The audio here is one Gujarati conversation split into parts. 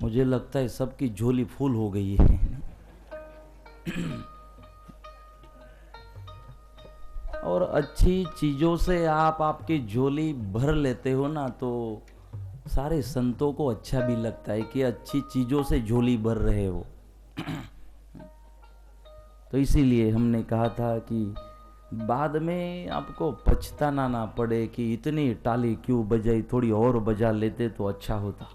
मुझे लगता है सबकी झोली फुल हो गई है। और अच्छी चीजों से आप आपकी झोली भर लेते हो ना, तो सारे संतों को अच्छा भी लगता है कि अच्छी चीजों से झोली भर रहे हो। तो इसीलिए हमने कहा था कि बाद में आपको पछताना ना पड़े कि इतनी टाली क्यों बजाई, थोड़ी और बजा लेते तो अच्छा होता।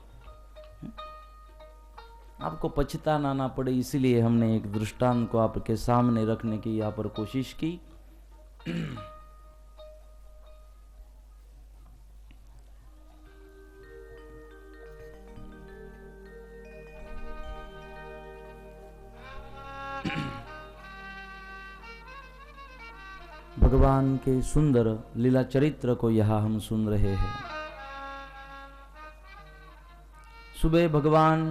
आपको पछताना ना पड़े, इसीलिए हमने एक दृष्टांत को आपके सामने रखने की यहाँ पर कोशिश की। भगवान के सुंदर लीला चरित्र को यहाँ हम सुन रहे हैं। सुबह भगवान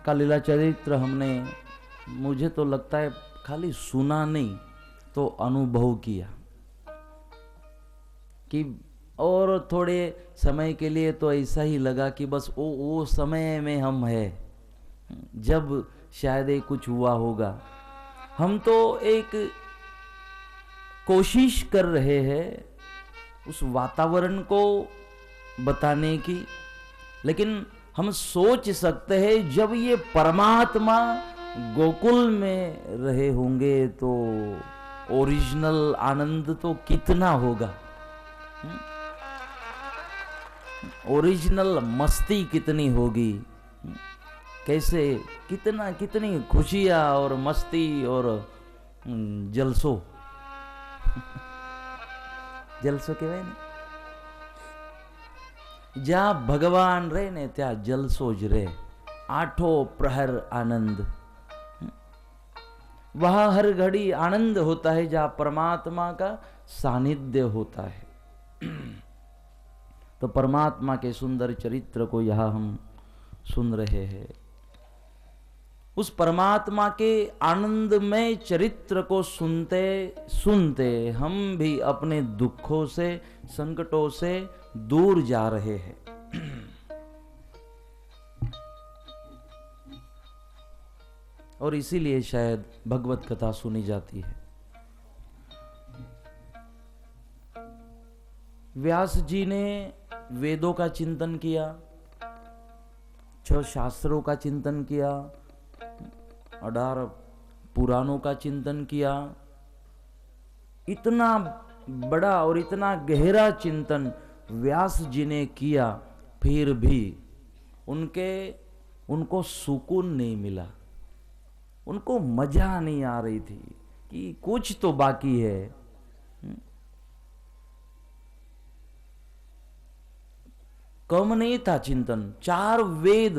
का लीला चरित्र हमने, मुझे तो लगता है खाली सुना नहीं तो अनुभव किया कि, और थोड़े समय के लिए तो ऐसा ही लगा कि बस वो समय में हम हैं जब शायद ये कुछ हुआ होगा। हम तो एक कोशिश कर रहे हैं उस वातावरण को बताने की, लेकिन हम सोच सकते हैं जब ये परमात्मा गोकुल में रहे होंगे तो ओरिजिनल आनंद तो कितना होगा, ओरिजिनल मस्ती कितनी होगी, कैसे कितनी खुशियाँ और मस्ती और जलसो जलसो कहेवाय ने, જ્યાં ભગવાન રહે ને ત્યાં જલસો જ રહે, आठों प्रहर आनंद। वहां हर घड़ी आनंद होता है जहां परमात्मा का सानिध्य होता है। तो परमात्मा के सुंदर चरित्र को यहां हम सुन रहे हैं। उस परमात्मा के आनंदमय चरित्र को सुनते सुनते हम भी अपने दुखों से, संकटों से दूर जा रहे हैं। और इसीलिए शायद भगवत कथा सुनी जाती है। व्यास जी ने वेदों का चिंतन किया, 6 शास्त्रों का चिंतन किया, 18 पुराणों का चिंतन किया। इतना बड़ा और इतना गहरा चिंतन व्यास जी ने किया, फिर भी उनको सुकून नहीं मिला, उनको मजा नहीं आ रही थी कि कुछ तो बाकी है। कम नहीं था चिंतन। 4 वेद,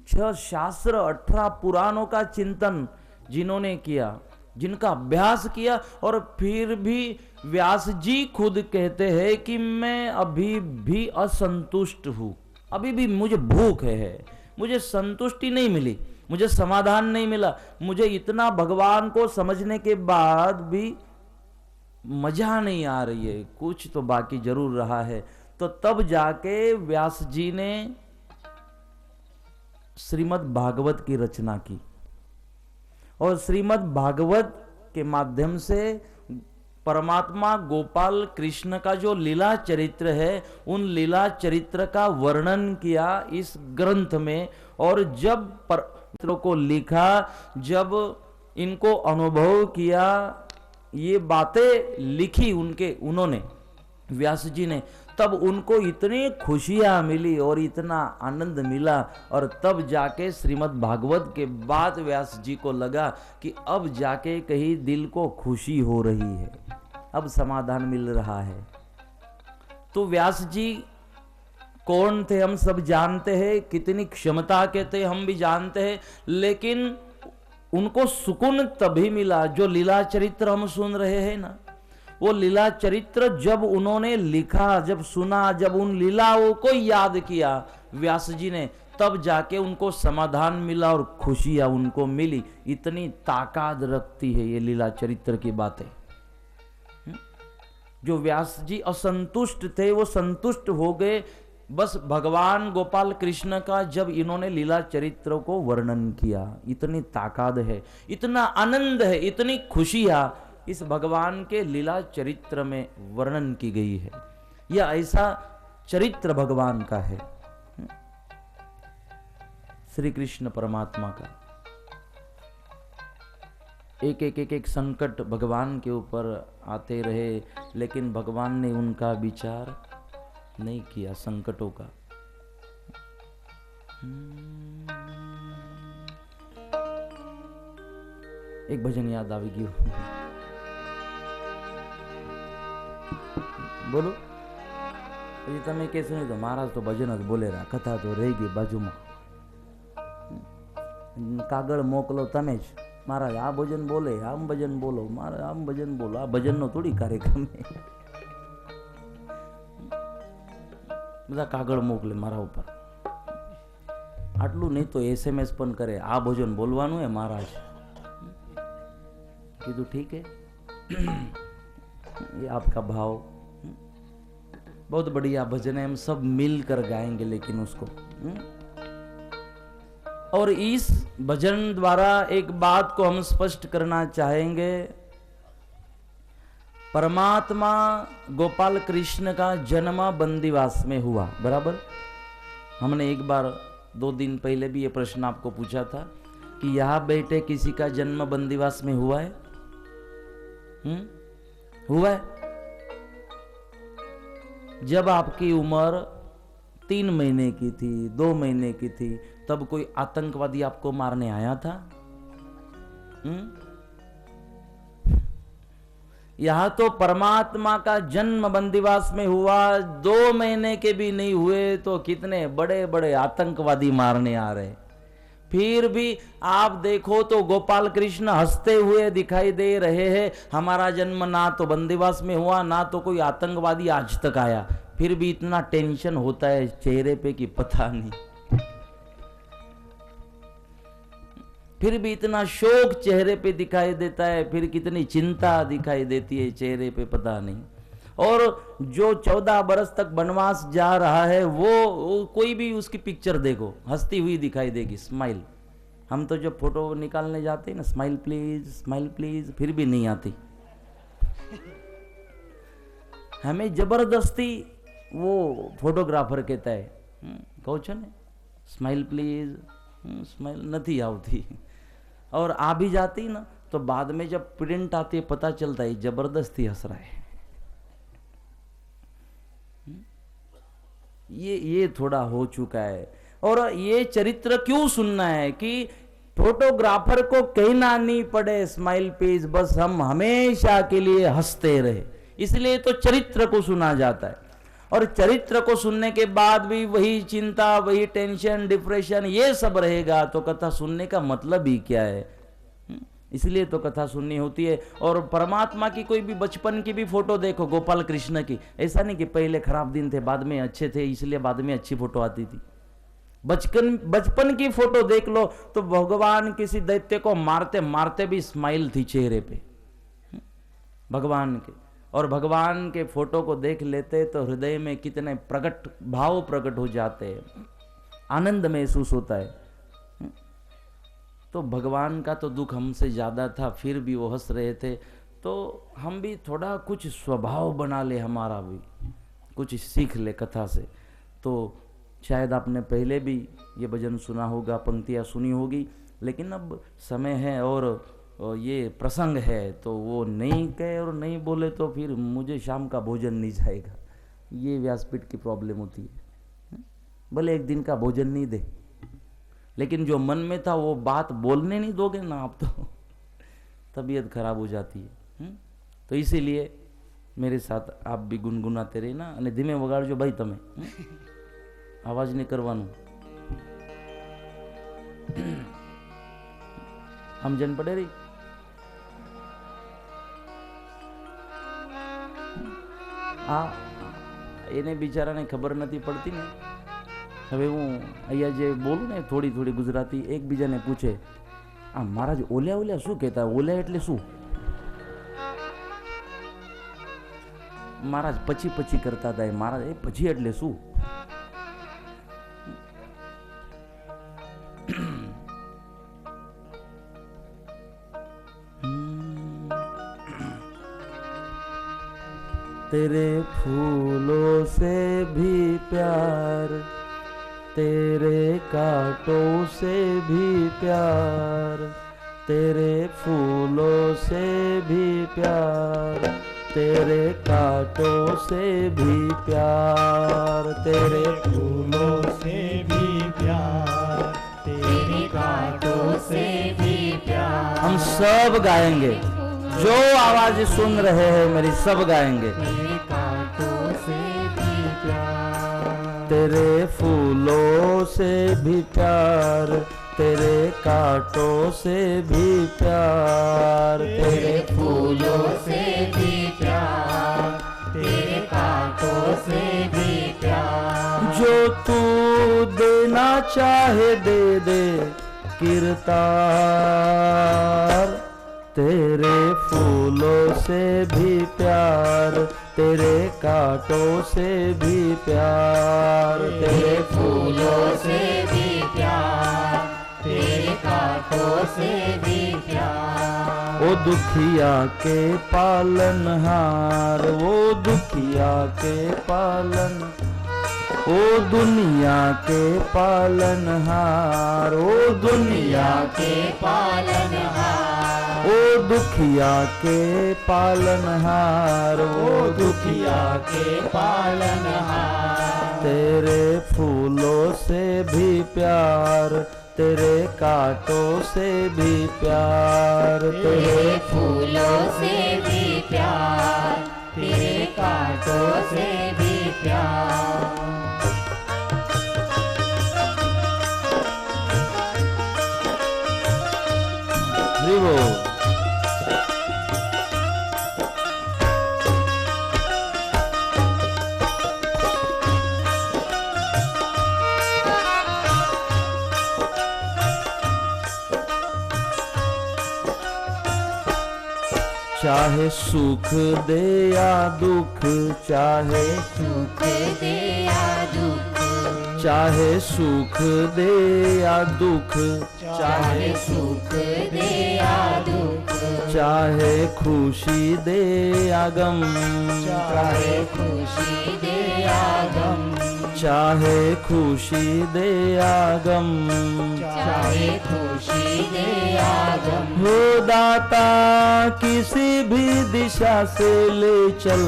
6 शास्त्र, 18 पुराणों का चिंतन जिन्होंने किया, जिनका अभ्यास किया, और फिर भी व्यास जी खुद कहते हैं कि मैं अभी भी असंतुष्ट हूं, अभी भी मुझे भूख है, मुझे संतुष्टि नहीं मिली, मुझे समाधान नहीं मिला, मुझे इतना भगवान को समझने के बाद भी मजा नहीं आ रही है, कुछ तो बाकी जरूर रहा है। तो तब जाके व्यास जी ने श्रीमद् भागवत की रचना की, और श्रीमद् भागवत के माध्यम से परमात्मा गोपाल कृष्ण का जो लीला चरित्र है, उन लीला चरित्र का वर्णन किया इस ग्रंथ में। और जब पवित्रों को लिखा, जब इनको अनुभव किया, ये बातें लिखी उन्होंने व्यास जी ने, तब उनको इतनी खुशियां मिली और इतना आनंद मिला। और तब जाके श्रीमद् भागवत के बाद व्यास जी को लगा कि अब जाके कहीं दिल को खुशी हो रही है, अब समाधान मिल रहा है। तो व्यास जी कौन थे हम सब जानते हैं, कितनी क्षमता के थे हम भी जानते हैं, लेकिन उनको सुकून तभी मिला जो लीला चरित्र हम सुन रहे हैं ना, वो लीला चरित्र जब उन्होंने लिखा, जब सुना, जब उन लीलाओं को याद किया व्यास जी ने, तब जाके उनको समाधान मिला और खुशियां उनको मिली। इतनी ताकत रखती है ये लीला चरित्र की बातें। जो व्यास जी असंतुष्ट थे वो संतुष्ट हो गए, बस भगवान गोपाल कृष्ण का जब इन्होंने लीला चरित्र को वर्णन किया, इतनी ताकत है, इतना आनंद है, इतनी खुशियां इस भगवान के लीला चरित्र में वर्णन की गई है। यह ऐसा चरित्र भगवान का है, श्री कृष्ण परमात्मा का। एक एक एक एक संकट भगवान के ऊपर आते रहे, लेकिन भगवान ने उनका विचार नहीं किया संकटों का। एक भजन याद આવી ગયું, બોલો પછી તમે કહેશો નહીં તો મહારાજ તો ભજન જ બોલે રહ્યા, કથા તો રહી ગઈ બાજુમાં, કાગળ મોકલો તમે જ, महाराज आ भजन बोले, आम भजन बोलो, महाराज आम भजन बोलो, आ भजन नो थोड़ी कार्यक्रम है। બધા કાગળ મોકલે મારા ઉપર, આટલું નહીં તો SMS પણ કરે, આ ભજન બોલવાનું है महाराज। कीधु ठीक है, ये आपका भाव, बहुत बढ़िया भजन है, हम सब मिलकर गाएंगे लेकिन उसको। और इस भजन द्वारा एक बात को हम स्पष्ट करना चाहेंगे, परमात्मा गोपाल कृष्ण का जन्म बंदीवास में हुआ, बराबर। हमने एक बार 2 दिन पहले भी ये प्रश्न आपको पूछा था कि यहां बैठे किसी का जन्म बंदीवास में हुआ है? हुआ है? जब आपकी उम्र 3 महीने की थी, 2 महीने की थी, तब कोई आतंकवादी आपको मारने आया था? यहां तो परमात्मा का जन्म बंदीवास में हुआ, 2 महीने के भी नहीं हुए तो कितने बड़े बड़े आतंकवादी मारने आ रहे। फिर भी आप देखो तो गोपाल कृष्ण हंसते हुए दिखाई दे रहे हैं। हमारा जन्म ना तो बंदीवास में हुआ, ना तो कोई आतंकवादी आज तक आया, फिर भी इतना टेंशन होता है चेहरे पे कि पता नहीं, फिर भी इतना शोक चेहरे पे दिखाई देता है, फिर कितनी चिंता दिखाई देती है चेहरे पे, पता नहीं। और जो 14 बरस तक वनवास जा रहा है वो कोई भी उसकी पिक्चर देखो हंसती हुई दिखाई देगी, स्माइल। हम तो जब फोटो निकालने जाते हैं ना, स्माइल प्लीज, फिर भी नहीं आती। हमें जबरदस्ती वो फोटोग्राफर कहता है, कहू छो ने स्माइल प्लीज, स्माइल नहीं आवती। और आ भी जाती ना तो बाद में जब प्रिंट आती है पता चलता है जबरदस्ती हंस रहा है। ये थोड़ा हो चुका है। और ये चरित्र क्यों सुनना है कि फोटोग्राफर को कहना नहीं पड़े स्माइल प्लीज, बस हम हमेशा के लिए हंसते रहे, इसलिए तो चरित्र को सुना जाता है। और चरित्र को सुनने के बाद भी वही चिंता, वही टेंशन, डिप्रेशन, ये सब रहेगा तो कथा सुनने का मतलब ही क्या है? इसलिए तो कथा सुननी होती है। और परमात्मा की कोई भी बचपन की भी फोटो देखो गोपाल कृष्ण की, ऐसा नहीं कि पहले खराब दिन थे बाद में अच्छे थे इसलिए बाद में अच्छी फोटो आती थी। बचपन की फोटो देख लो तो भगवान किसी दैत्य को मारते मारते भी स्माइल थी चेहरे पे भगवान के। और भगवान के फोटो को देख लेते तो हृदय में कितने भाव प्रकट हो जाते हैं, आनंद महसूस होता है। तो भगवान का तो दुख हमसे ज़्यादा था, फिर भी वो हंस रहे थे। तो हम भी थोड़ा कुछ स्वभाव बना ले, हमारा भी कुछ सीख ले कथा से। तो शायद आपने पहले भी ये भजन सुना होगा, पंक्तियाँ सुनी होगी, लेकिन अब समय है और ये प्रसंग है तो वो नहीं कहे और नहीं बोले तो फिर मुझे शाम का भोजन नहीं जाएगा। ये व्यासपीठ की प्रॉब्लम होती है। भले एक दिन का भोजन नहीं दे, लेकिन जो मन में था वो बात बोलने नहीं दोगे ना आप, तो तबीयत खराब हो जाती है। तो इसीलिए मेरे साथ आप भी गुनगुनाते रहे ना, અને ધીમે વગાડજો ભાઈ તમે, આવાજ નહીં કરવાનું। સમજણ પડે રહી? હા, એને બિચારાને ખબર નથી પડતી ને। હવે હું અહીંયા જે બોલું ને થોડી થોડી ગુજરાતી, એકબીજાને પૂછે આ મહારાજ ઓલ્યા ઓલ્યા શું કહેતા? ઓલ્યા એટલે શું? મહારાજ પછી પછી કરતા હતા, મહારાજ એ પછી એટલે શું? तेरे फूलों से भी प्यार, तेरे कांटों से भी प्यार, तेरे फूलों से भी प्यार, तेरे कांटों से भी प्यार, तेरे फूलों से भी प्यार, तेरे कांटों से भी प्यार। हम सब गाएंगे, जो आवाज सुन रहे हैं मेरी, सब गाएंगे। तेरे कांटों से भी प्यार, तेरे फूलों से भी प्यार, तेरे कांटों से भी प्यार, तेरे फूलों से भी प्यार, तेरे कांटों से भी प्यार। जो तू देना चाहे दे दे किरतार, तेरे फूलों से भी प्यार, तेरे कांटों से भी प्यार, तेरे फूलों से भी प्यार, तेरे कांटों से भी प्यार। वो दुखिया के पालनहार, वो दुखिया के पालन, ओ दुनिया के पालनहार, ओ दुनिया के पालनहार, ओ दुखिया के पालनहार, ओ ओ दुखिया के पालनहार। तेरे फूलों से भी प्यार, तेरे कांटों से भी प्यार, तेरे फूलों से भी प्यार, तेरे कांटों से भी प्यार। हरि बोल। चाहे सुख दे या दुख, चाहे सुख दे या दुख, चाहे सुख दे या दुख, चाहे सुख दे या दुख, चाहे खुशी दे या गम, चाहे खुशी दे या गम, चाहे खुशी दे या गम, चाहे खुशी दे या गम। हो दाता किसी भी दिशा से ले चल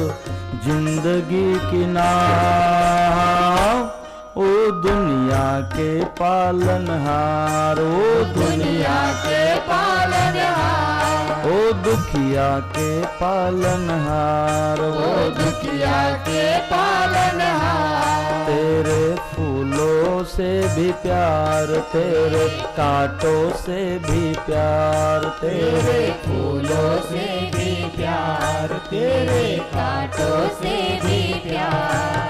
जिंदगी की नाव, ओ दुनिया के पालनहार, ओ दुनिया के पालनहार, ओ दुखिया के पालनहार, ओ दुखिया के पालनहार। तेरे फूलों से भी प्यार, तेरे कांटों से भी प्यार, तेरे फूलों से भी प्यार, तेरे कांटों से भी प्यार।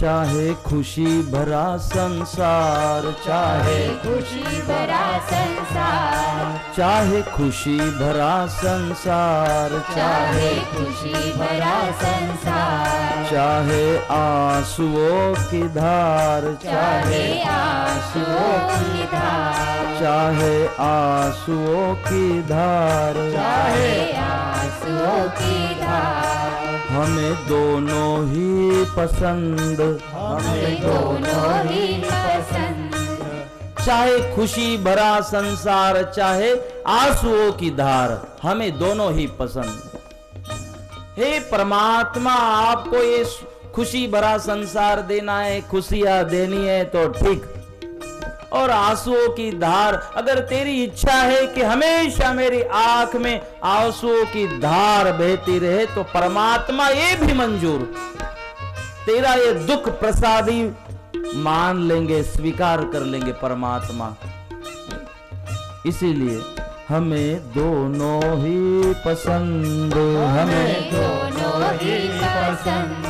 चाहे खुशी भरा संसार, चाहे खुशी भरा संसार, चाहे खुशी भरा संसार, चाहे खुशी भरा संसार, चाहे आंसुओं की धार, चाहे आंसुओं की धार, चाहे आंसुओं की धार, चाहे आंसुओं की धार। हमें दोनों ही पसंद, हमें दोनों ही पसंद, चाहे खुशी भरा संसार, चाहे आंसुओं की धार, हमें दोनों ही पसंद। हे परमात्मा, आपको ये खुशी भरा संसार देना है, खुशियां देनी है तो ठीक, और आंसुओं की धार, अगर तेरी इच्छा है कि हमेशा मेरी आंख में आंसुओं की धार बहती रहे तो परमात्मा ये भी मंजूर। तेरा ये दुख प्रसादी मान लेंगे, स्वीकार कर लेंगे परमात्मा। इसीलिए हमें दोनों ही पसंद, हमें दोनों ही पसंद,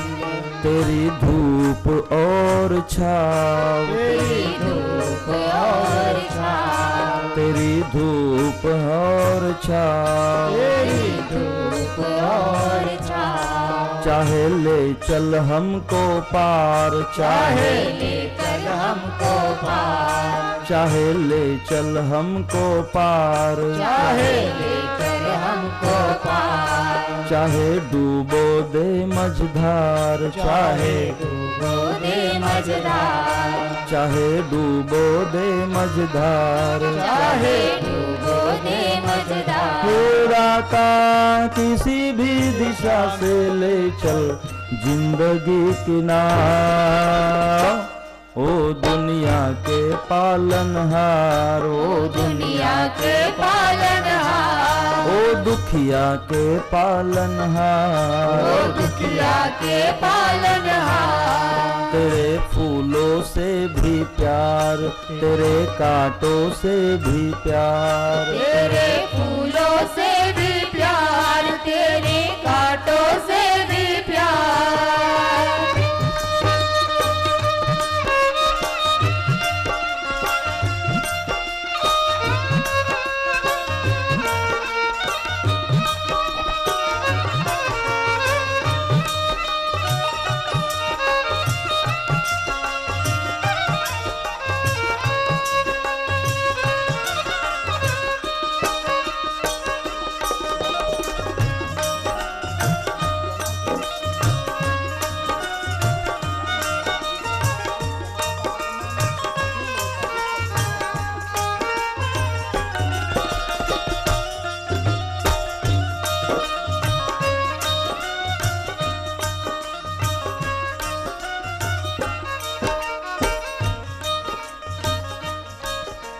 तेरी धूप और छाव, तेरी धूप और छाव, तेरी धूप और छाव, तेरी धूप और छाव, चाहे ले चल हमको पार, चाहे ले चल हमको पार, चाहे ले चल हमको पार, चाहे ले चल हमको पार, चाहे डूबो दे मझधार, चाहे डूबो दे मझधार, चाहे डूबो दे मझधार, चाहे डूबो दे मझधार, पूरा का किसी भी दिशा से ले चल जिंदगी किनार। ओ दुनिया के पालनहार, ओ दुनिया के पालनहार, ओ दुखिया के पालनहार, ओ दुखिया के पालनहार, तेरे फूलों से भी प्यार, तेरे कांटों से भी प्यार, तेरे फूलों से भी प्यार, तेरे कांटों से भी प्यार।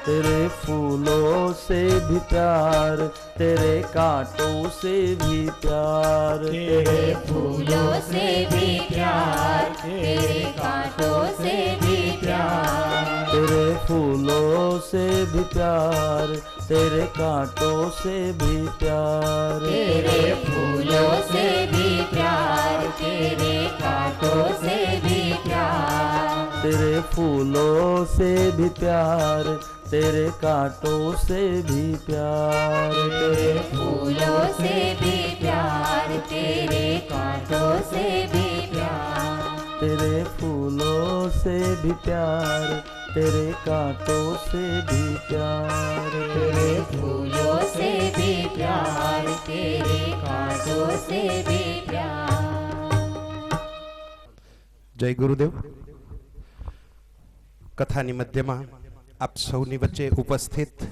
तेरे फूलों से भी प्यार, तेरे कांटों से भी प्यार, तेरे फूलों से भी प्यार, तेरे कांटों से भी प्यार, तेरे फूलों से भी प्यार, तेरे कांटों से भी प्यार, तेरे फूलों से भी प्यार, तेरे कांटों से भी प्यार, तेरे फूलों से भी प्यार, तेरे कांटों से भी प्यार, तेरे फूलों से भी प्यार, तेरे कांटों से भी प्यार, तेरे फूलों से भी प्यार, तेरे कांटों से भी प्यार, तेरे फूलों से भी प्यार, तेरे कांटों से भी प्यार। जय गुरुदेव। कथानी मध्यमा आप सौनी वच्चे उपस्थित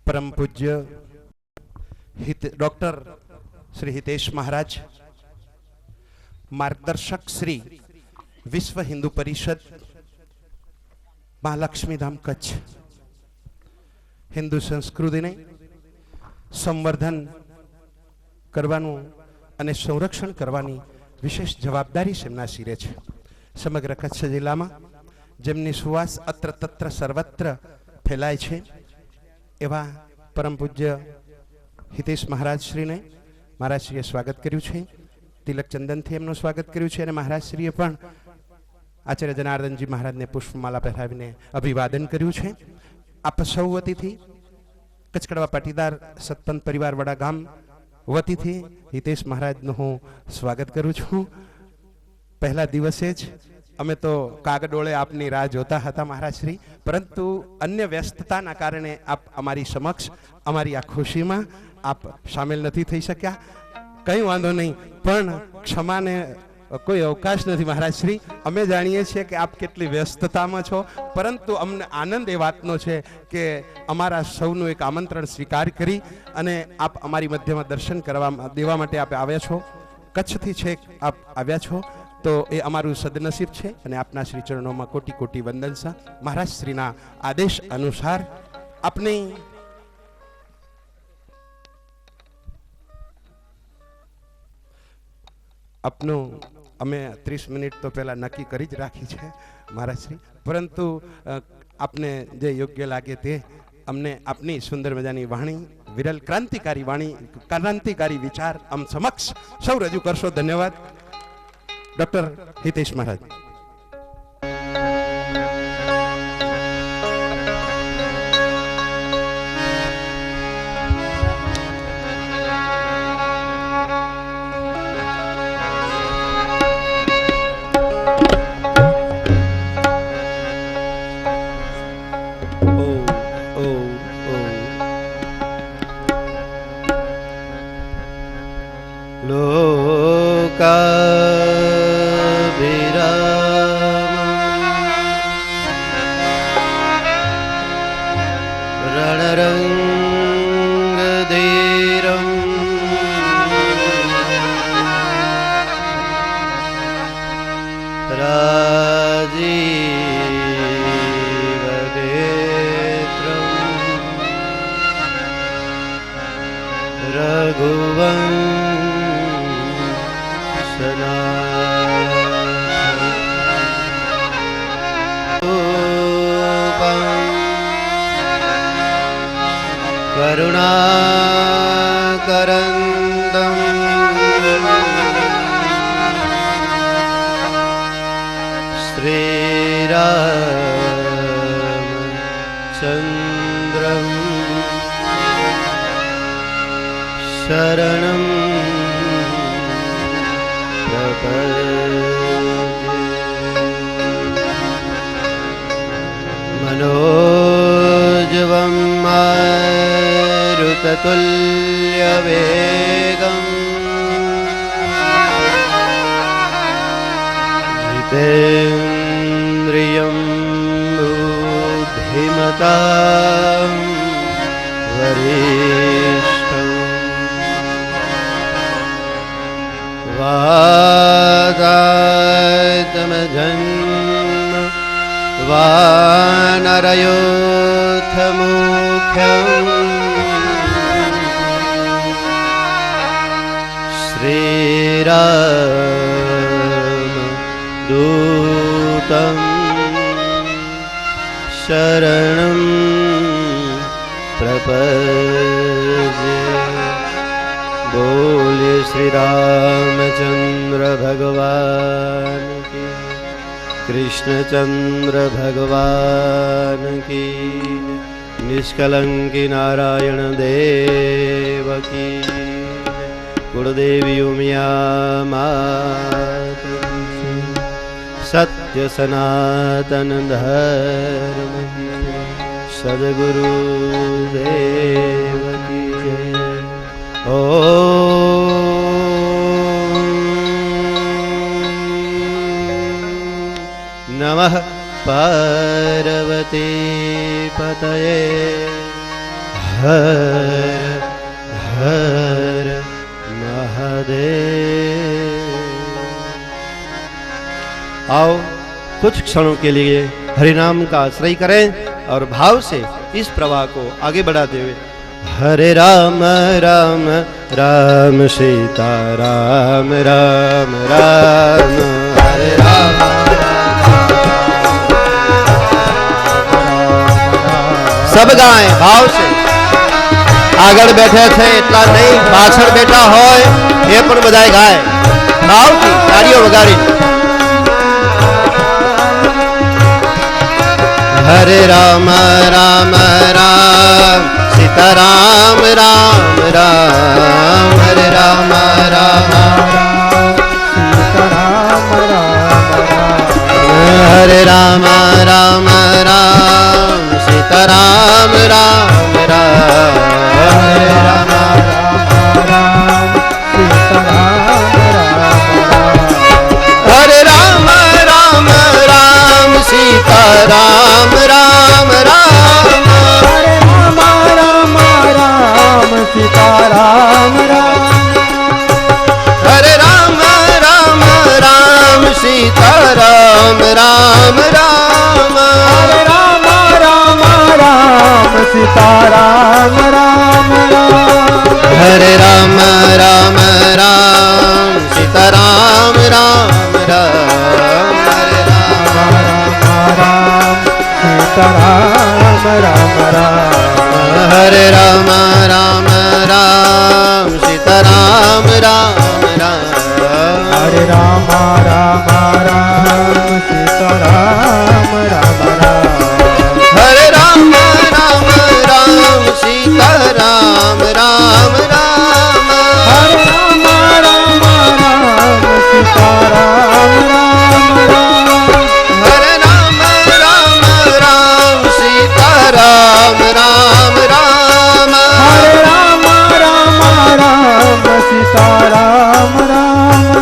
परम पूज्य डॉक्टर श्री हितेश महाराज, मार्गदर्शक श्री विश्व हिंदू परिषद महालक्ष्मी धाम कच्छ, हिंदू संस्कृति ने संवर्धन करवानुं अने संरक्षण करवानी विशेष जवाबदारी सेमना शिरे छे। समग्र कच्छ जिल्ला में जेमनी सुवास अत्र तत्र सर्वत्र फैलाय छे एवा परम पूज्य हितेश महाराज श्री ने महाराज श्रीए स्वागत कर्युं छे। तिलक चंदन थी एमनुं स्वागत कर्युं छे अने महाराज श्रीए पण आचार्य जनार्दन जी महाराज ने पुष्पमाला पहेरावीने अभिवादन कर्युं छे। आप सौ वतीथी कच्छ कड़वा पाटीदार सतपंथ परिवार वड़ा गाम वतीथी हितेश महाराजनुं हुं स्वागत करूं छुं। पहला दिवसे ज अमे तो कागडोळे आपनी राह जोता हता महाराज श्री, परंतु अन्य व्यस्तताना कारणे आप अमारी समक्ष अमारी आ खुशीमां आप शामिल नथी थई शक्या। कई वांधो नहीं, पण क्षमाने कोई अवकाश नहीं महाराज श्री। अमे जाणीए छीए कि आप केटली व्यस्ततामां छो, परंतु अमने आनंद ए वातनो छे के अमारा सौनुं एक आमंत्रण स्वीकार करी अने आप अमारी मध्यमां दर्शन करवा देवा माटे आप आव्या छो। कच्छथी छेक आप आव्या छो तो ए अमारू सदनसीब छे अने आपना श्री चरणों में कोटि कोटि वंदन सा। महाराज श्रीना आदेश अनुसार अपने अपनो અમે 30 મિનિટ તો પહેલાં નક્કી કરી જ રાખી છે મહારાજશ્રી, પરંતુ આપને જે યોગ્ય લાગે તે અમને આપની સુંદર મજાની વાણી, વિરલ ક્રાંતિકારી વાણી, ક્રાંતિકારી વિચાર આમ સમક્ષ સૌ રજૂ કરશો. ધન્યવાદ. ડૉક્ટર હિતેશ મહારાજ. शरणं मनोजवं मारुततुल्यवेगम् जितेन्द्रियं बुद्धिमतां वरिष्ठम् वादातमजन्म वानरयोथमुख्यम् श्रीराम दूतं शरणं प्रपद्ये। बोले श्री रामचंद्र भगवान की, कृष्णचंद्र भगवान की, निष्कलंकी नारायण देव की, कुलदेवी उमिया माता, सत्य सनातन धर्म की, सद्गुरु देव की जय। नमः पार्वती पतये हर हर महादेव। आओ कुछ क्षणों के लिए हरिनाम का आश्रय करें और भाव से इस प्रवाह को आगे बढ़ाते हुए हरे राम राम राम सीता राम राम राम हरे राम सब गाएं भाव से। આગળ બેઠે છે એટલા નહીં, પાછળ બેઠા હોય એ પણ બધાય ગાય ભાવથી તાળીઓ વગાડી। હરે રામ રામ રામ सीता राम राम राम हरे राम राम सीता राम राम हरे राम राम राम सीता राम राम राम हरे राम राम सीता राम राम हरे राम राम राम सीता राम राम राम सीता राम राम हरे राम राम राम सीता राम राम राम हरे राम राम राम રામ હરે રામ રામ રામ સીતારામ રામ રામ હરે રામ રામ રામ સીતારામ રામ રામ હરે રામ રામ રામ સીતારામ રામ રામ હરે રામ રામ રામ સીતારામ રામ રામ હરે રામ રામ રામ સીતારામ રામ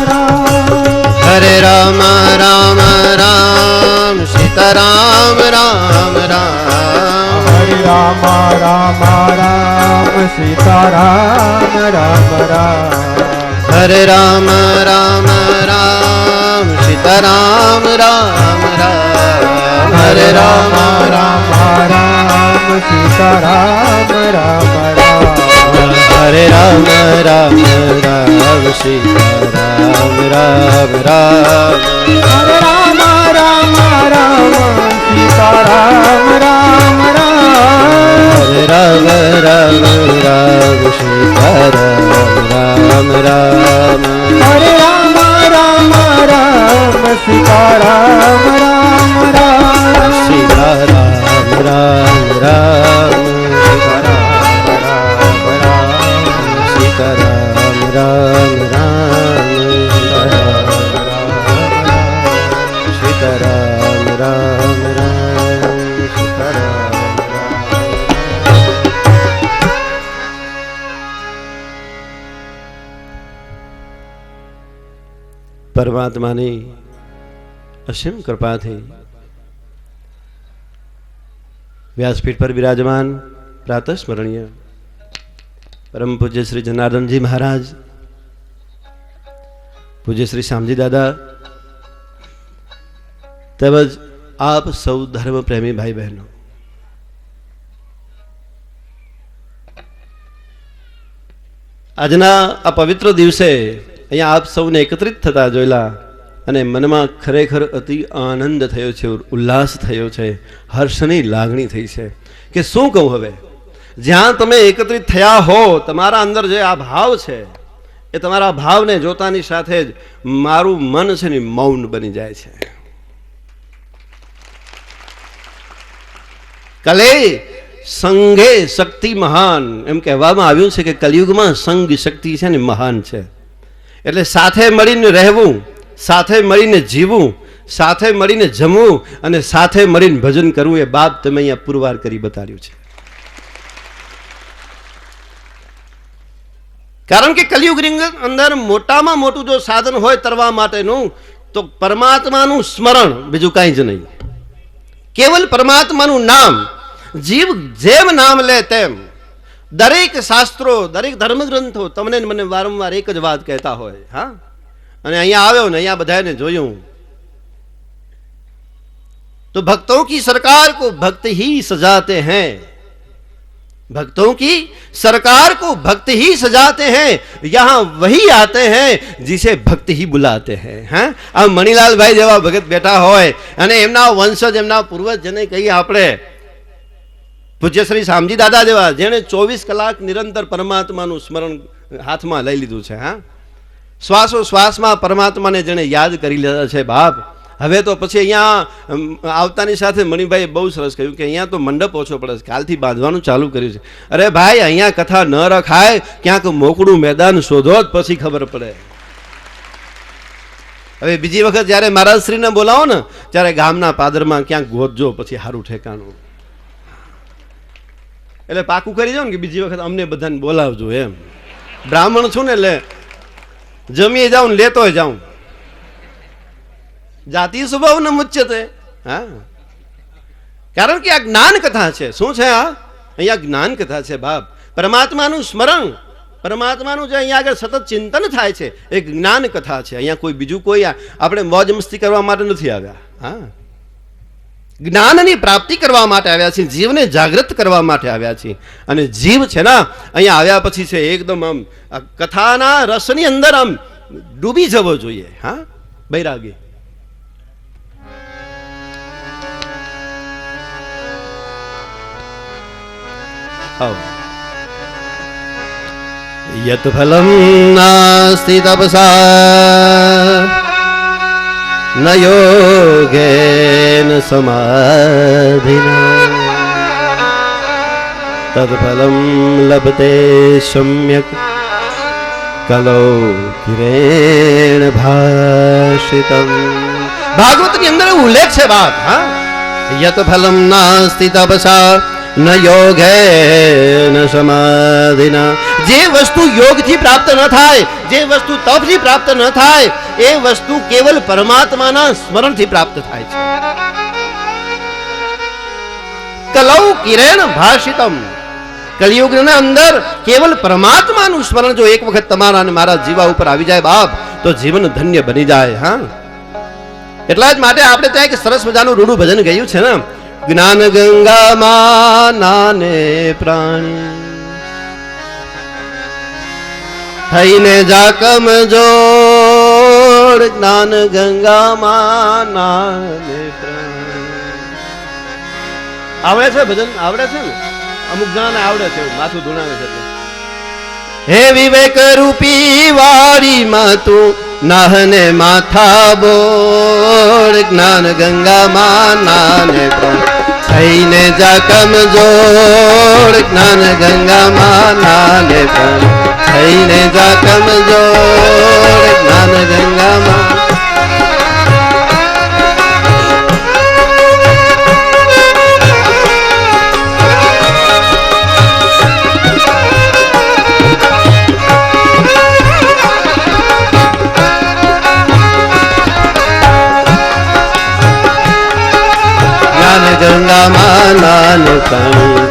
રામ હરે રામ રામ રામ સીતારામ રામ રામ હરે રામ રામ રામ સીતારામ રામ રામ હરે રામ રામ રામ સીતારામ રામ રામ હરે રામ રામ રામ સીતારામ રામ રામ હરે રામ રામ રામ સીતારામ રામ રામ હરે રામ રામ રામ સીતારામ રામ રામ હરે રામ રામ રામ સીતારામ રામ રામ હરે રામ રામ રામ સીતારામ રામ રામ હરે રામ રામ રામ સીતારામ રામ રામ સીતારામ રામ રામ સીતારામ રામ રામ સીતારામ રામ રામ સીતારામ પરમાત્માની અસીમ કૃપાથી વ્યાસપીઠ પર બિરાજમાન પ્રાતઃસ્મરણીય પરમ પૂજ્ય શ્રી જનાર્દનજી મહારાજ, પૂજ્ય શ્રી શ્યામજી દાદા તેમજ આપ સૌ ધર્મ પ્રેમી ભાઈ બહેનો, આજના આ પવિત્ર દિવસે અહીંયા આપ સૌને એકત્રિત થતા જોયેલા અને મનમાં ખરેખર અતિ આનંદ થયો છે, ઉલ્લાસ થયો છે, હર્ષની લાગણી થઈ છે કે શું કહું હવે. જ્યાં તમે એકત્રિત થયા હો, તમારા અંદર જે આ ભાવ છે એ તમારા ભાવને જોતાની સાથે જ મારું મન છે ને મૌન બની જાય છે. કલે સંઘે શક્તિ મહાન એમ કહેવામાં આવ્યું છે કે કલયુગમાં સંઘ શક્તિ છે ને મહાન છે. એટલે સાથે મળીને રહેવું, સાથે મળીને જીવવું, સાથે મળીને જમવું અને સાથે મળીને ભજન કરવું એ બાપ તમે અહીંયા પુરવાર કરી બતાવ્યું છે. કારણ કે કલયુગની અંદર મોટામાં મોટું જો સાધન હોય તરવા માટેનું તો પરમાત્માનું સ્મરણ, બીજું કાંઈ જ નહીં. કેવલ પરમાત્માનું નામ. જીવ જેમ નામ લે તેમ. દરેક શાસ્ત્રો, દરેક ધર્મગ્રંથો તમને મને વારંવાર એક જ વાત કહેતા હોય. હા, અને અહીંયા આવ્યો ને અહીંયા બધાને જોયું તો ભક્તોं की सरकार को भक्त ही सजाते हैं, भक्तों की सरकार को भक्त ही सजाते हैं, यहाँ वही आते हैं जिसे भक्त ही बुलाते हैं. હા, આ મણિલાલભાઈ જેવા ભગત બેઠા હોય અને એમના વંશજ, એમના પૂર્વજ જેને કહીએ આપણે પૂજ્ય શ્રી શામજી દાદા જેવા, જેણે 24 કલાક નિરંતર પરમાત્માનું સ્મરણ હાથમાં લઈ લીધું છે. હા, શ્વાસો શ્વાસમાં પરમાત્માને જેણે યાદ કરી લીધા છે બાપ. હવે તો પછી અહીંયા આવતાની સાથે મણિભાઈએ બહુ સરસ કહ્યું કે અહીંયા તો મંડપ ઓછો પડે છે, કાલથી બાંધવાનું ચાલુ કર્યું છે. અરે ભાઈ, અહીંયા કથા ન રખાય, ક્યાંક મોકળું મેદાન શોધો જ પછી ખબર પડે. હવે બીજી વખત જ્યારે મહારાજશ્રીને બોલાવો ને ત્યારે ગામના પાદરમાં ક્યાંક ગોતજો, પછી સારું ઠેકાણું. એટલે પાકું કરી જાઓ ને કે બીજી વખત અમને બધાને બોલાવજો એમ. બ્રાહ્મણ છું ને એટલે જમીએ જાઉં ને લેતો જાઉં. જાતિ સ્વભાવ ન મુચ્યતે. હા, કારણ કે આ જ્ઞાન કથા છે. શું છે આ? અહીંયા જ્ઞાન કથા છે બાપ. પરમાત્માનું સ્મરણ, પરમાત્માનું જે અહીંયા આગળ સતત ચિંતન થાય છે એ જ્ઞાન કથા છે. અહીંયા કોઈ બીજું કોઈ આપણે મોજ મસ્તી કરવા માટે નથી આવ્યા. હા, જ્ઞાનની પ્રાપ્તિ કરવા માટે આવ્યા છીએ, જીવને જાગૃત કરવા માટે આવ્યા છીએ. અને જીવ છે ને અહીંયા આવ્યા પછી છે એકદમ આમ કથાના રસની અંદર આમ ડૂબી જવો જોઈએ. હા, બૈરાગી. યત ફલમ નાસ્તિ તપસા ન યોગેન સમાધિના તત્ફલમ લભતે સમ્યક કલૌ કિરેણ ભાષિતમ. ભાગવતની અંદર ઉલ્લેખ છે બાપ. હા, યત ફલમ નાસ્તિ તપસા ન યોગેન સમાધિના. જે વસ્તુ યોગથી પ્રાપ્ત ન થાય, જે વસ્તુ તપથી પ્રાપ્ત ન થાય, એ વસ્તુ કેવલ પરમાત્માના સ્મરણથી પ્રાપ્ત થાય છે. કલૌ કિરેણ ભાષિતમ. કલિયુગના અંદર કેવલ પરમાત્માનું સ્મરણ જો એક વખત તમારા અને મારા જીવા ઉપર આવી જાય બાપ, તો જીવન ધન્ય બની જાય. હા, એટલા જ માટે આપણે ત્યાં એક સરસ મજાનું રૂડું ભજન ગાયું છે ને, જ્ઞાન ગંગામાં નાને પ્રાણી થઈને જાકમ જોડ. જ્ઞાન ગંગામાં નાને પ્રાણી. આવડે છે ભજન? આવડે છે ને? અમુક જણાને આવડે છે, માથું ધૂણાવે છે. હે વિવેક રૂપી વાડીમાં તું નાહને માથા બોળ. જ્ઞાન ગંગામાં નાને થઈને જા કમજોર. જ્ઞાન ગંગામાં નાને થઈને જા કમજોર. જ્ઞાન ગંગામાં ગંગામાં નાન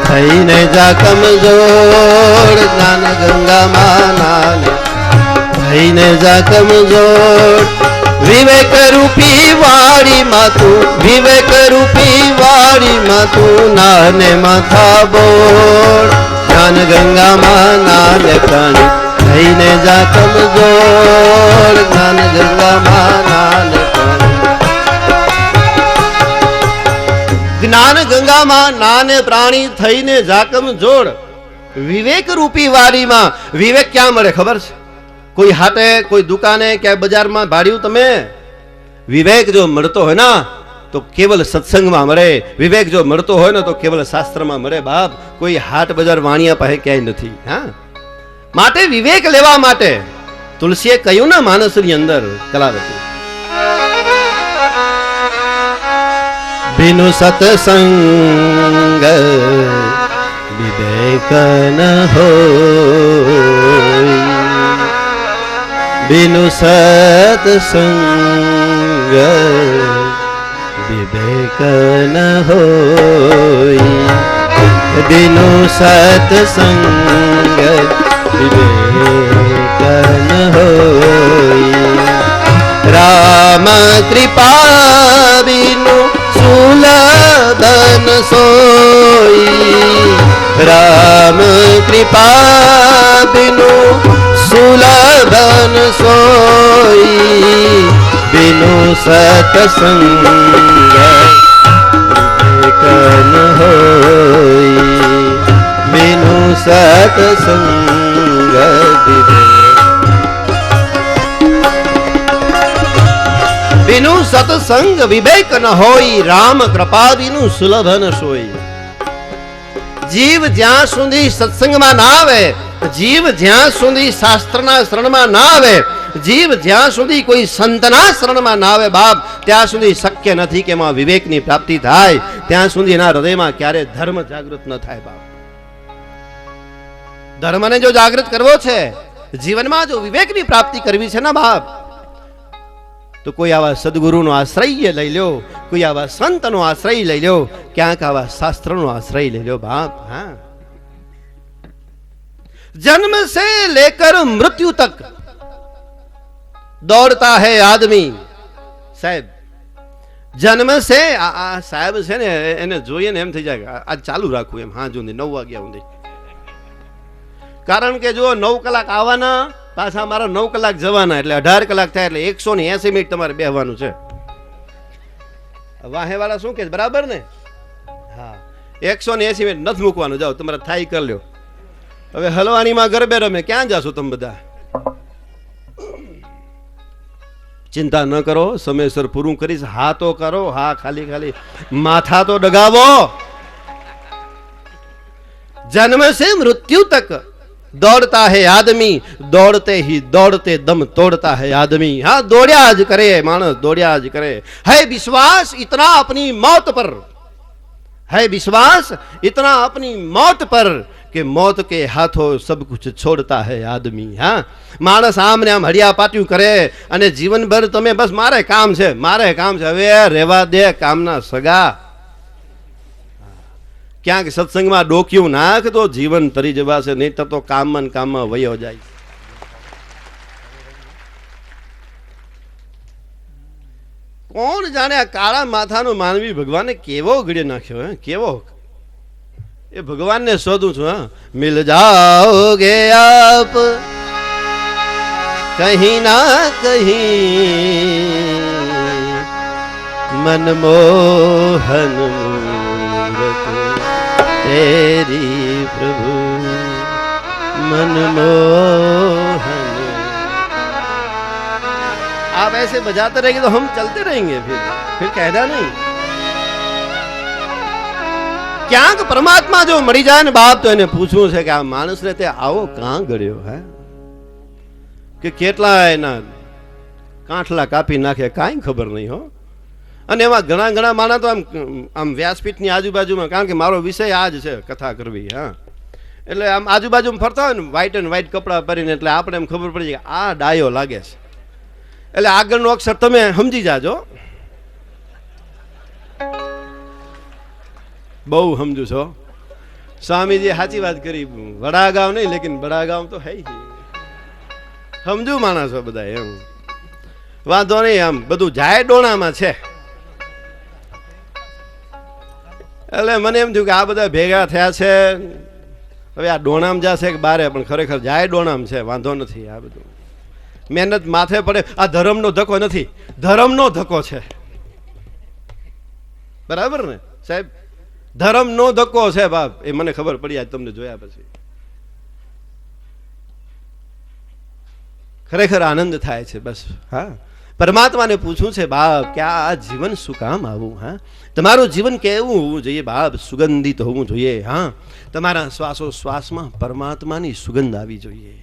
થઈને જા કમજોર. જ્ઞાન ગંગામાં નાન થઈને જા કમજોર. વિવેક રૂપી વાડીમાં તું, વિવેક રૂપી વાડીમાં તું નાને માથા બોળ. જ્ઞાન ગંગામાં નાન થઈને જા કમજોર. જ્ઞાન ગંગામાં નાન જ્ઞાન ગંગામાં નાને પ્રાણી થઈને જાકમ જોડ. વિવેક રૂપી વાડીમાં. વિવેક ક્યાં મળે ખબર છે? કોઈ હાટે, કોઈ દુકાને, ક્યાંય બજારમાં ભાડ્યું તમે? વિવેક જો મળતો હોય ને તો કેવલ સત્સંગમાં મળે. વિવેક જો મળતો હોય ને તો કેવલ શાસ્ત્રમાં મળે બાપ. કોઈ હાટ બજાર વાણિયા પાસે ક્યાંય નથી. હા, માટે વિવેક લેવા માટે તુલસીએ કહ્યું ને માનસની અંદર કલાવતી, बिनु सत्संग विवेक न होई. बिनु सत्संग विवेक न होई. बिनु सत्संग विवेक न होई. राम कृपा बिनु सुलभन सोई. राम कृपा बिनु सुलभन सोई. बिनु सत्संग विवेक न होई. बिनु सत्संग विवेक. बिनु सत्संग विवेक न होई. राम कृपा बिनु सुलभ न सोई. जीव જ્યાં સુધી સત્સંગમાં ના આવે, જીવ જ્યાં સુધી શાસ્ત્રના શરણમાં ના આવે, જીવ જ્યાં સુધી કોઈ સંતના શરણમાં ના આવે બાપ, ત્યાં સુધી શક્ય નથી કે એમાં વિવેકની પ્રાપ્તિ થાય. ત્યાં સુધી એના હૃદયમાં ક્યારે ધર્મ જાગૃત ન થાય બાપ. ધર્મને જો જાગૃત કરવો છે, જીવનમાં જો વિવેકની પ્રાપ્તિ કરવી છે ને બાપ, તો કોઈ આવા સદગુરુનો આશ્રય લઈ લ્યો, કોઈ આવા સંતનો આશ્રય લઈ લ્યો, ક્યાંક આવા શાસ્ત્રનો આશ્રય લઈ લ્યો બાપ. હા, जन्म से लेकर मृत्यु तक दौड़ता है आदमी. साहेब जन्म से साहेब છે ને એને જોઈએ ને એમ થઈ જાય આજ ચાલુ રાખવું એમ. હા, જો 9 વાગ્યા સુધી, કારણ કે જો 9 કલાક આવવાના, પાછા મારા 9 કલાક જવાના, એટલે 18 કલાક થાય, એટલે 180 મિનિટ તમારે બેહવાનું છે. વાહે વાળા શું કે બરાબર ને? હા, 180 મિનિટ નથી મૂકવાનું, જાઓ તમારે થાય કરી લ્યો. હવે હલવાનીમાં ગરબે રમે, ક્યાં જાશો તમે બધા? ચિંતા ન કરો, સમયસર પૂરું કરીશ. હા તો કરો, હા, ખાલી ખાલી માથા તો ડગાવો. जन्म से मृत्यु तक दौड़ता है आदमी, दौड़ते ही दौड़ते दम तोड़ता है आदमी. हाँ, दौड़्या ज करे मानस, दौड़्या ज करे. है विश्वास इतना अपनी मौत पर, है विश्वास इतना अपनी मौत पर कि मौत के हाथों सब कुछ छोड़ता है आदमी. हाँ, मानस आम ने आम हड़िया पाट्યું કરે અને જીવનભર તમે બસ મારે કામ છે, મારે કામ છે. હવે રહેવા દે કામના સગા. ક્યાંક સત્સંગમાં ડોક્યું નાખ તો જીવન તરી જવાશે, નહીં તો કામમાં કામમાં વયો જાય. કોણ જાણે આ કાળા માથાનો માનવી ભગવાને કેવો ઘડી નાખ્યો, હે કેવો. એ ભગવાનને શોધું છું. હા, મિલ જાઓગે આપ કहीं ना कहीं मनमोहन तेरी प्रभु मनमोहन. आप ऐसे बजाते रहेंगे तो हम चलते रहेंगे, फिर कहना नहीं. ક્યાંક પરમાત્મા જો મળી જાય ને બાપ, તો એને પૂછવું છે કે આ માણસને તે આવો કાં ગળ્યો, હે કે કેટલા એના કાંઠલા કાપી નાખે, કાંઈ ખબર નહીં હો. અને એમાં ઘણા ઘણા માણસ તો આમ વ્યાસપીઠની આજુબાજુમાં, કારણ કે મારો વિષય આ જ છે, કથા કરવી. હા, એટલે આમ આજુબાજુમાં ફરતા હોય ને વ્હાઈટ એન્ડ વ્હાઈટ કપડાં પહેરીને, એટલે આપણે એમ ખબર પડી જાય કે આ ડાયો લાગે છે. એટલે આગળનો અક્ષર તમે સમજી જાજો, બહુ સમજુ છો. સ્વામીજી સાચી વાત કરી, વડાગાંવ નહીં લેકિન બડાગાંવ તો હૈ. સમજુ માણસો બધા, એમ વાંધો નહીં. આમ બધું જાય ડોણામાં છે. એટલે મને એમ થયું કે આ બધા ભેગા થયા છે, હવે આ ડોણામ જશે કે બારે, પણ ખરેખર જાય ડોણામ છે, વાંધો નથી. આ બધું મહેનત માથે પડે. આ ધર્મનો ધક્કો નથી, ધર્મનો ધક્કો છે. બરાબર ને સાહેબ? ધર્મનો ધક્કો છે બાપ, એ મને ખબર પડી આજ તમને જોયા પછી. ખરેખર આનંદ થાય છે બસ. હા, પરમાત્માને પૂછવું છે બાપ કે આ જીવન શું કામ આવું? હા, તમારું જીવન કેવું હોવું જોઈએ બાપ? સુગંધિત હોવું જોઈએ. હા, તમારા શ્વાસો શ્વાસમાં પરમાત્માની સુગંધ આવી જોઈએ.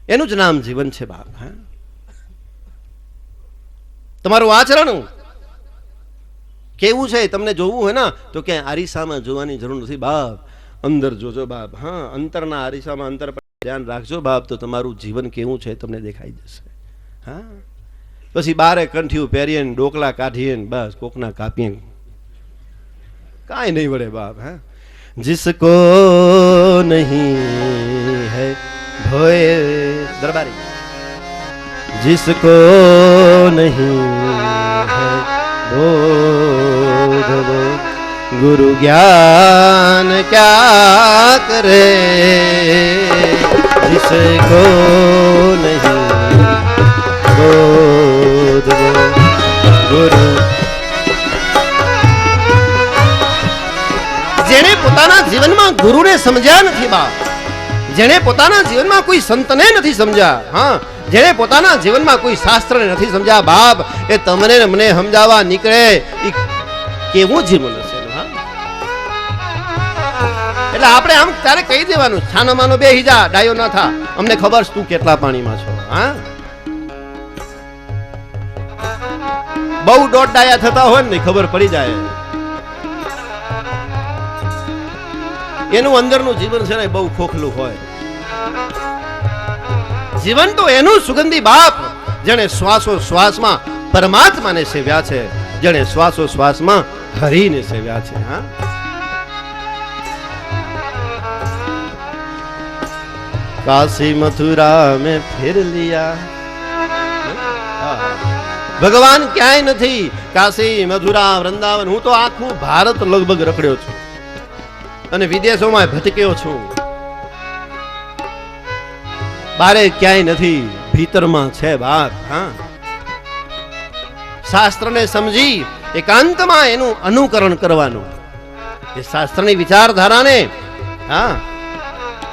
એનું જ નામ જીવન છે બાપ. હા, તમારું આચરણ કેવું છે તમને જોવું હોય ને તો ક્યાંય આરીસામાં જોવાની જરૂર નથી બાપ, અંદર જોજો બાપ. હા, અંતરના આરીસામાં અંતર પર ધ્યાન રાખજો બાપ, તો તમારું જીવન કેવું છે તમને દેખાઈ જશે. હા, પછી બારે કંઠિયું પહેરીએ ને ડોકલા કાઢીએ ને બસ કોકના કાપીએ, કાંઈ નહીં વળે બાપ. હા, जिसको नहीं है भोए दरबारी, जिसको नहीं है बोध वो गुरु ज्ञान क्या करे, जिसको नहीं बोध वो गुरु. જેણે પોતાના જીવનમાં ગુરુને સમજ્યા નથી બાપ, જેણે પોતાના જીવનમાં કોઈ સંતને નથી સમજ્યા, હા, જેણે પોતાના જીવનમાં કોઈ શાસ્ત્રને નથી સમજ્યા બાપ, એ તમને ને મને સમજાવવા નીકળે એ કેવું જીવન હશે. હા, એટલે આપણે આમ તારે કહી દેવાનું, છાનો માનો બેહી જા, ડાયો ના થા, અમને ખબર છે તું કેટલા પાણીમાં છો. હા, બહુ દોઢ ડાયા થતા હોય ને ખબર પડી જાય. એનું અંદરનું જીવન છે ને બહુ ખોખલું હોય. જીવન તો એનું સુગંધી બાપ જેણે શ્વાસો શ્વાસમાં પરમાત્માને સેવ્યા છે, જેણે શ્વાસો શ્વાસમાં હરિને સેવ્યા છે. હા, કાશી મથુરા મેં ફેર લિયા. ભગવાન ક્યાંય નથી, કાશી મથુરા વૃંદાવન, હું તો આખું ભારત લગભગ રખડ્યો છું અને વિદેશોમાં ભટક્યો છું. બારે ક્યાંય નથી, ભીતરમાં છે બાપ. હા, શાસ્ત્રને સમજી એકાંતમાં એનું અનુકરણ કરવાનું. એ શાસ્ત્રની વિચારધારાને, હા,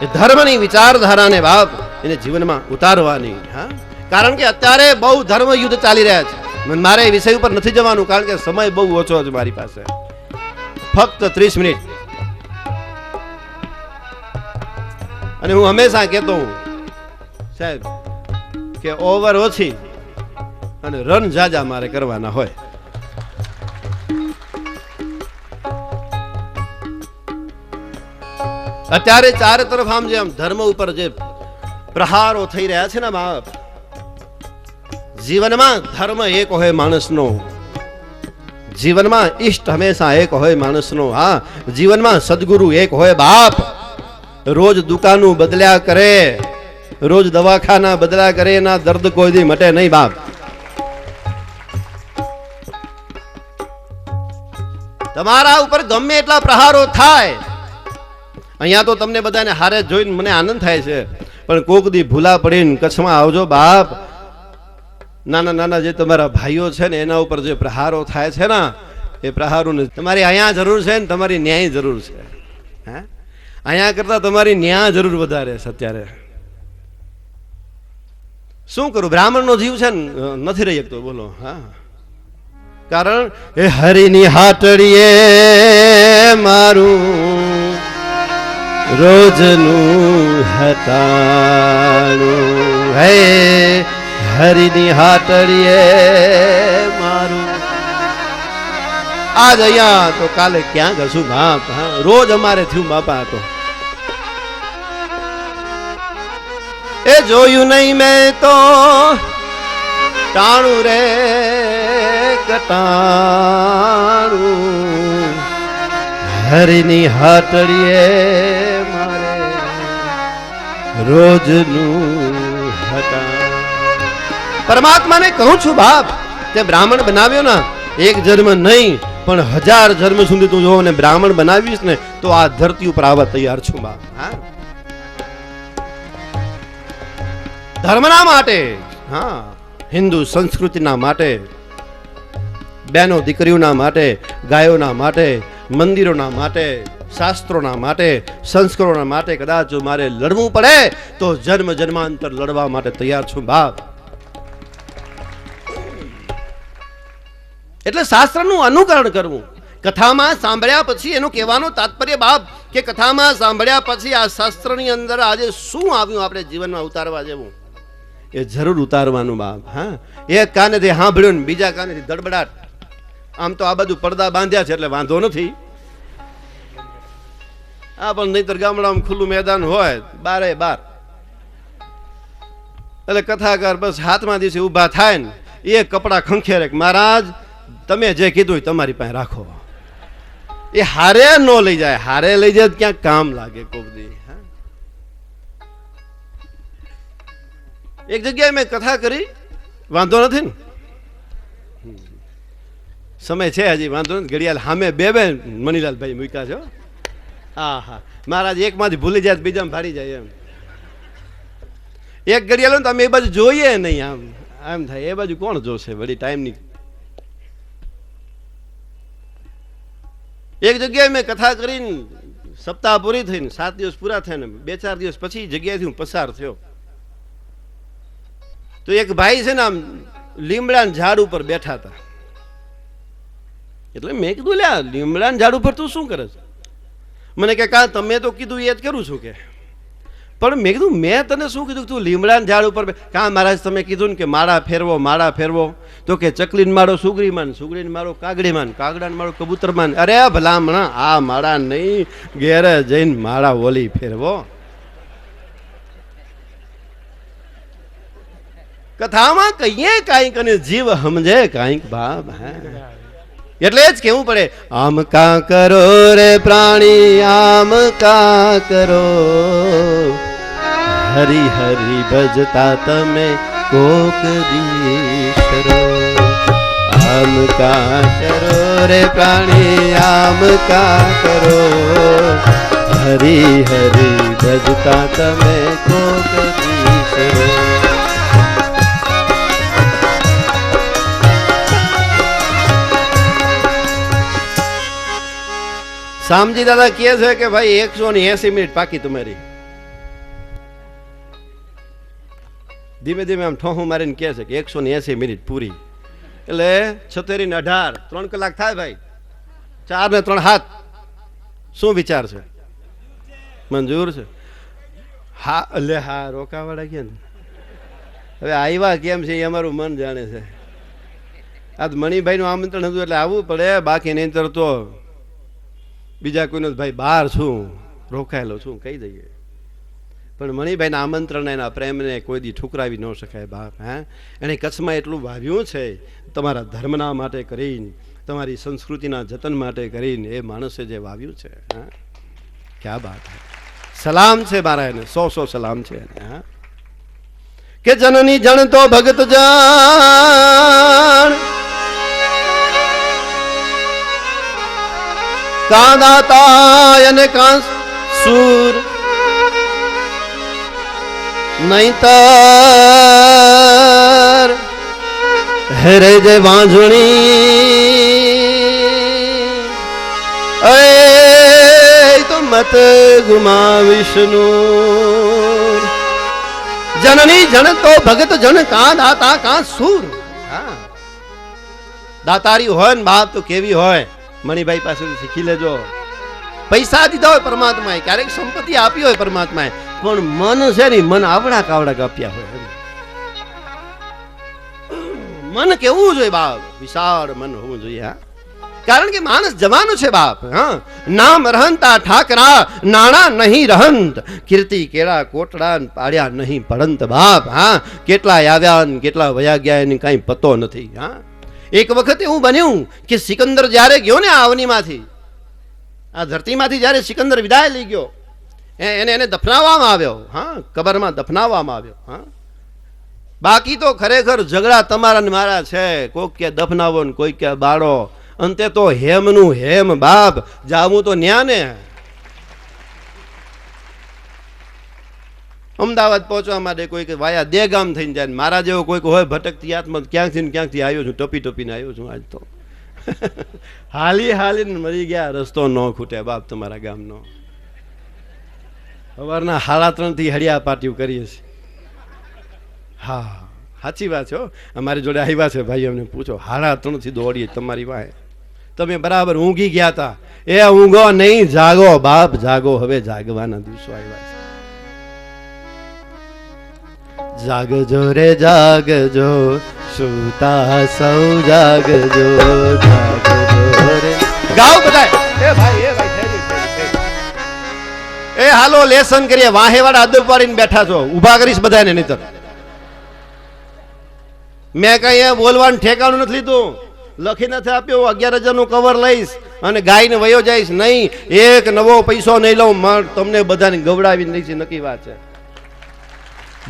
એ ધર્મની વિચારધારાને બાપ એને જીવનમાં ઉતારવાની. હા, કારણ કે અત્યારે બહુ ધર્મ યુદ્ધ ચાલી રહ્યા છે. મારે એ વિષય ઉપર નથી જવાનું, કારણ કે સમય બહુ ઓછો છે મારી પાસે, ફક્ત 30 મિનિટ. અને હું હંમેશા કહેતો હું સાહેબ કે ઓવર ઓછી અને રન જાજા મારે કરવાના હોય. અત્યારે ચારે તરફ આમ જે ધર્મ ઉપર જે પ્રહારો થઈ રહ્યા છે ને બાપ, જીવનમાં ધર્મ એક હોય માણસનો, જીવનમાં ઈષ્ટ હંમેશા એક હોય માણસનો. હા, જીવનમાં સદગુરુ એક હોય બાપ. રોજ દુકાનું બદલ્યા કરે, રોજ દવાખાના બદલ્યા કરે, એના દર્દ કોઈ દી મટે નહીં બાપ. તમારા ઉપર ગમે એટલા પ્રહારો થાય, અહીંયા તો તમને બધાને હારે જોઈને મને આનંદ થાય છે, પણ કોક દી ભૂલા પડીને કચ્છમાં આવજો બાપ. નાના નાના જે તમારા ભાઈઓ છે ને એના ઉપર જે પ્રહારો થાય છે ને, એ પ્રહારોને તમારી અહીંયા જરૂર છે ને તમારી ન્યાય જરૂર છે. હે, અહીંયા કરતા તમારી ન્યાય જરૂર વધારે છે અત્યારે. શું કરું, બ્રાહ્મણનો જીવ છે ને નથી રહી શકતો, બોલો. હા, કારણ એ હરિની હાટડીએ મારું રોજનું હટાણું, હે હરિની હાટડીએ મારું. આજ અહીંયા તો કાલે ક્યાં જશું બાપ. હા, રોજ અમારે થયું બાપા. તો એ જોયું નહીં મેં તો ટાણું રે કટાણું, હરિની હાટડીએ મારે રોજનું હટાણું. પરમાત્માને કહું છું બાપ, તે બ્રાહ્મણ બનાવ્યો ને, એક જન્મ નહીં પણ 1000 જન્મ સુધી તું જો ને બ્રાહ્મણ બનાવીશ ને તો આ ધરતી ઉપર આવવા તૈયાર છું બાપ. હા, ધર્મના માટે, હા, હિન્દુ સંસ્કૃતિના માટે, બહેનો દીકરીઓના માટે, ગાયોના માટે, મંદિરોના માટે, શાસ્ત્રોના માટે, સંસ્કારોના માટે કદાચ જો મારે લડવું પડે તો જન્મ જન્માંતર લડવા માટે તૈયાર છું બાપ. એટલે શાસ્ત્રનું અનુકરણ કરવું. કથામાં સાંભળ્યા પછી એનું કહેવાનો તાત્પર્ય બાપ કે કથામાં સાંભળ્યા પછી આ શાસ્ત્રની અંદર આજે શું આવ્યું આપણે જીવનમાં ઉતારવા જેવું, એ જરૂર ઉતારવાનું બાપ. હા, એક કાનેથી સાંભળ્યું ને બીજા કાનેથી દડબડાટ. આમ તો આ બધું પડદા બાંધ્યા છે એટલે વાંધો નથી. આ પણ નહીતર ગામડામાં ખુલ્લું મેદાન હોય 12 એટલે કથાકાર બસ હાથમાં દિવસે ઊભા થાય ને એ કપડા ખંખેરે, મહારાજ તમે જે કીધું તમારી પાસે રાખો. એ હારે ન લઈ જાય, હારે લઈ જાય ક્યાંક કામ લાગે કોક દી. એક જગ્યાએ મેં કથા કરી, વાંધો નથી ને, સમય છે હજી, વાંધો નથી. ઘડિયાળ સામે બે મનીલાલભાઈ મૂક્યા છો. હા હા, મહારાજ એકમાંથી ભૂલી જાય બીજામાં ભાડી જાય એમ. એક ઘડિયાળ તો અમે એ બાજુ જોઈએ નહીં, આમ આમ થાય એ બાજુ કોણ જોશે વળી ટાઈમની. એક જગ્યાએ મેં કથા કરીને સપ્તાહ પૂરી થઈને 7 દિવસ પૂરા થયા ને 2-4 દિવસ પછી જગ્યાએથી હું પસાર થયો તો એક ભાઈ છે ને આમ લીમડાના ઝાડ ઉપર બેઠા હતા. એટલે મેં કીધું લ્યા લીમડાના ઝાડ ઉપર તું શું કરે છે? મને કે કા તમે તો કીધું એ જ કરું છું કે. પણ મેં કીધું મેં તને શું કીધું તું લીમડાના ઝાડ ઉપર કા મહારાજ તમે કીધું ને કે માળા ફેરવો તો કે ચકલીને મારો સુગરીમાન, સુગરીને મારો કાગડીમાન, કાગડાને મારો કબૂતરમાન. અરે ભલામણા આ માળા નહીં, ઘેરે જઈને માળા ઓલી ફેરવો. કથામાં કહીએ કાંઈક અને જીવ સમજે કાંઈક બાપ. એટલે જ કેવું પડે આમ કા કરો રે પ્રાણી, આમ કા કરો, હરી હરી ભજતા તમે કોક દીશરો. આમ કા કરો રે પ્રાણી, આમ કા કરો, હરી હરી ભજતા તમે કોક દીશરો. શામજી દાદા કહે છે કે ભાઈ 180 મિનિટ પાકી તમારી. ધીમે ધીમે આમ ઠોહું મારીને કહે છે કે 180 મિનિટ પૂરી. એટલે 76 ને 18 3 કલાક થાય ભાઈ. 4 ને 3 7. શું વિચાર છે? મંજૂર છે? હા એટલે હા રોકાવાળા કે ને હવે આવ્યા કેમ છે એ અમારું મન જાણે છે. આ મણિભાઈનું આમંત્રણ હતું એટલે આવવું પડે, બાકી નહીં તો બીજા કોઈનો ભાઈ બહાર છું રોકાયેલો છું કહી દઈએ. પણ મણિભાઈના આમંત્રણ એના પ્રેમને કોઈ દી ઠુકરાવી ન શકાય બાપ. હે એને કચ્છમાં એટલું વાવ્યું છે તમારા ધર્મના માટે કરીને, તમારી સંસ્કૃતિના જતન માટે કરીને એ માણસે જે વાવ્યું છે. હા ક્યાં બાત હે. સલામ છે મારા એને, 100 સલામ છે એને. હા કે જનની જણ તો ભગત જાણ, કાંદાતા અને કાં સૂર, નહીતર હેરે જે વાંઝણી એ તો મત ગુમાવીશનું. જનની જણ તો ભગત જણ કાં દાતા કાં સૂર. હા દાતારી હોય ને બાપ તો કેવી હોય મણિભાઈ પાસેથી શીખી લેજો. પૈસા દીધા હોય પરમાત્માએ, ક્યારેક સંપત્તિ આપી હોય પરમાત્માએ, પણ મન છે ને મન આવડા કાવડા આપ્યા હોય. મન કેવું જોઈએ બાપ? વિશાળ મન હોવું જોઈએ. હા કારણ કે માણસ જવાનું છે બાપ. હા નામ રહંતા ઠાકરા, નાણા નહીં રહંત, કીર્તિ કેળા કોટડા પાડ્યા નહીં પડંત બાપ. હા કેટલા આવ્યા ને કેટલા વયા ગયા એની કઈ પતો નથી. હા એક વખત એવું બન્યું કે સિકંદર જ્યારે ગયો ને આવનીમાંથી, આ ધરતીમાંથી જ્યારે સિકંદર વિદાય લઈ ગયો, એને દફનાવવામાં આવ્યો. હા કબરમાં દફનાવવામાં આવ્યો. હા બાકી તો ખરેખર ઝઘડા તમારા ને મારા છે. કોઈક કે દફનાવો ને કોઈ કે બાળો, અંતે તો હેમનું હેમ બાપ. જાવું તો ન્યા ને. અમદાવાદ પહોંચવા માટે કોઈક વાયા દેગામ થઈને જાય, મારા જેવો કોઈક હોય ભટકતી આત્મા ક્યાંકથી ને ક્યાંકથી આવ્યો છું, ટપી ટપીને આવ્યો છું. આજ તો હાલી હાલીને મરી ગયા, રસ્તો ન ખૂટે બાપ તમારા ગામનો. સવારના 3:30 થી હળિયા પાટિયું કરીએ છીએ. હા સાચી વાત છે. અમારી જોડે આવ્યા છે ભાઈ, અમને પૂછો 3:30 થી દોડીએ તમારી વાહે. તમે બરાબર ઊંઘી ગયા હતા. એ ઊંઘો નહીં, જાગો બાપ જાગો. હવે જાગવાના દિવસો આવ્યા છે. જાગજો રે જાગજો, સુતા સૌ જાગજો, જાગજો રે. ગાઓ બધાય. એ ભાઈ એ હાલો લેસન કરીએ. વાહેવાળા અદબ પાડીને બેઠા છો, ઊભા કરીશ બધાને. નહીં તો મેં કઈ બોલવાનું ઠેકાણું નથી લીધું, લખી નથી આપ્યું. 11,000 નું કવર લઈશ અને ગાયને વયો જઈશ નહીં. એક નવો પૈસો નહીં લઉં. તમને બધાને ગવડાવી દઈશ, નક્કી વાત છે.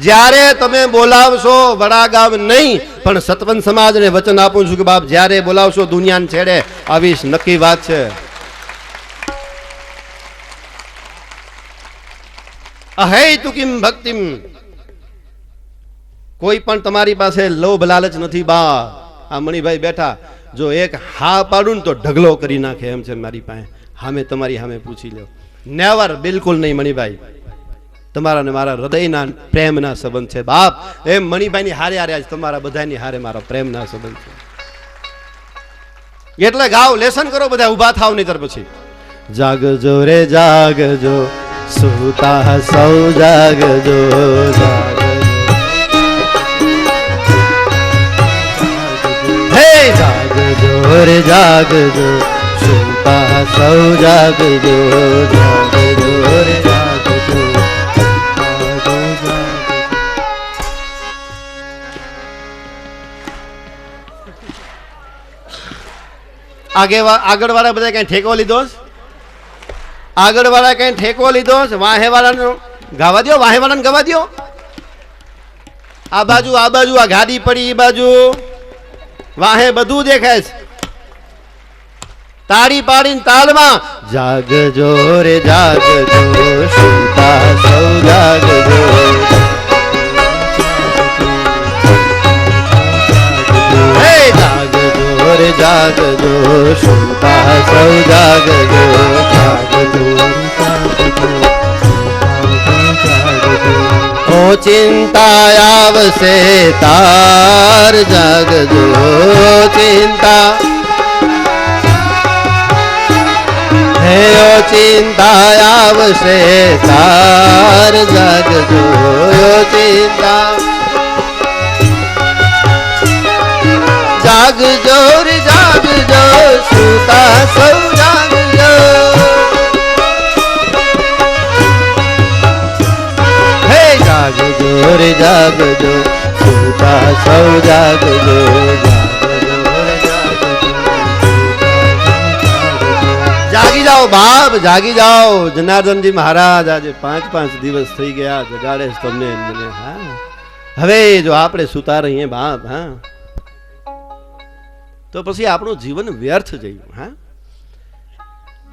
જ્યારે તમે બોલાવશો વડાગામ નહીં, પણ સતવંત સમાજને વચન આપું છું કે બાપ જ્યારે બોલાવશો દુનિયાને છેડે આવીશ, નક્કી વાત છે. અહે તુકિમ ભક્તિમ. કોઈ પણ તમારી પાસે લોભ લાલચ નથી બા. આ મણિભાઈ બેઠા, જો એક હા પાડું ને તો ઢગલો કરી નાખે એમ છે મારી પાસે. હામે તમારી સામે પૂછી લો. નેવર, બિલકુલ નહીં મણિભાઈ. તમારા ને મારા હૃદયના પ્રેમના સંબંધ છે બાપ. એમ મણિભાઈની હારે હારે આજ તમારા બધાની હારે મારા પ્રેમના સંબંધ છે. એટલે ગાઓ, લેસન કરો બધા, ઊભા થાવ નહીતર પછી. જાગજો રે જાગજો, સુતા સૌ જાગજો, જાગજો હે જાગજો રે જાગજો, સુતા સૌ જાગજો, જાગજો રે જાગજો. આગળ વાળા બધા કઈ ઠેકો લીધો? આગળ વાળા કઈ ઠેકો લીધો? વાહે વાળાનો ગાવા દો, વાહે વાળાને ગાવા દો. આ બાજુ આ ગાડી પડી, એ બાજુ વાહે બધું દેખાય છે. તાળી પાડીને તાલમાં જાગજો રે જાગજો, સુતા સૌ જાગજો, હે જાગજો રે જાગજો, સુતા સૌ જાગજો. ચિંતા આવશે તાર જાગજો ચિંતા હે ઓ ચિંતા આવશે તાર જાગજો ચિંતા જાગજો રે જાગજો સુતા સૌ જાગજો હે જાગજો રે જાગજો સુતા સૌ જાગજો જાગી જાઓ બાપ જાગી જાઓ જનાર્દનજી મહારાજ આજે 5 દિવસ થઈ ગયા જગાડે છે તમને મને હા હવે જો આપણે સુતા રહીએ બાપ હા તો પછી આપણું જીવન વ્યર્થ જયું હા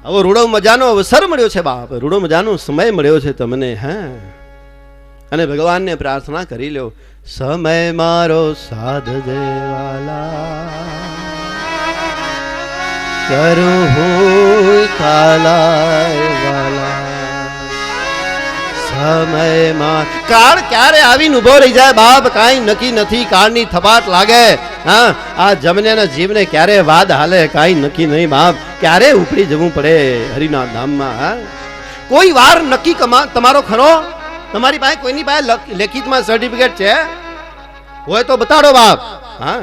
આવો રૂડો મજાનો અવસર મળ્યો છે બાપ રૂડો મજાનો સમય મળ્યો છે તમને હા અને ભગવાનને પ્રાર્થના કરી લ્યો સમય મારો સાધ દેવાલા કરું હું કાલાય વાલા સમયમાં કાળ ક્યારે આવીને ઉભો રહી જાય બાપ કાંઈ નક્કી નથી કાળની થપાટ લાગે હા આ જમનેના જીવને ક્યારે વાદ હાલે કાંઈ નક્કી નહીં બાપ ક્યારે ઉપડી જવું પડે હરિના ધામમાં હા કોઈ વાર નક્કી તમારો ખરો તમારી પાસે કોઈની પાસે લેખિતમાં સર્ટિફિકેટ છે હોય તો બતાડો બાપ હા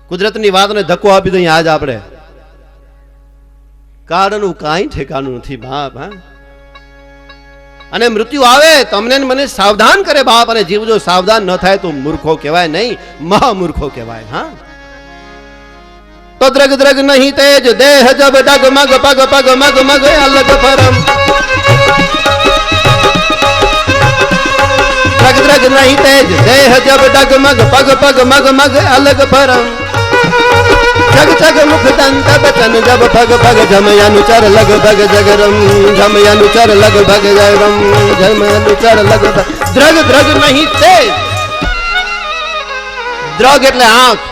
કુદરતની વાતને ધક્કો આપી દઈએ આજ આપણે કાળનું કાંઈ ઠેકાનું નથી બાપ હા અને મૃત્યુ આવે તમને મને સાવધાન કરે બાપ અને જીવ જો સાવધાન ન થાય તો મૂર્ખો કહેવાય નહીં મહામૂર્ખો કહેવાય હા તો દ્રગ દ્રગ નહીં તેજ દેહ જબ ડગ મગ પગ પગ મગ મગ અલગ પરમ દ્રગ દ્રગ નહીં તેજ દેહ જબ ડગ મગ પગ પગ મગ મગ અલગ પરમ જગ જગ મુખ દંત બચન જબ ભગ ભગ જમયાનું ચર લગ ભગ જગરમ જમયાનું ચર લગ ભગ જગરમ જમયાનું ચર લગ દ્રગ દ્રગ નહીં તેજ દ્રગ એટલે આંખ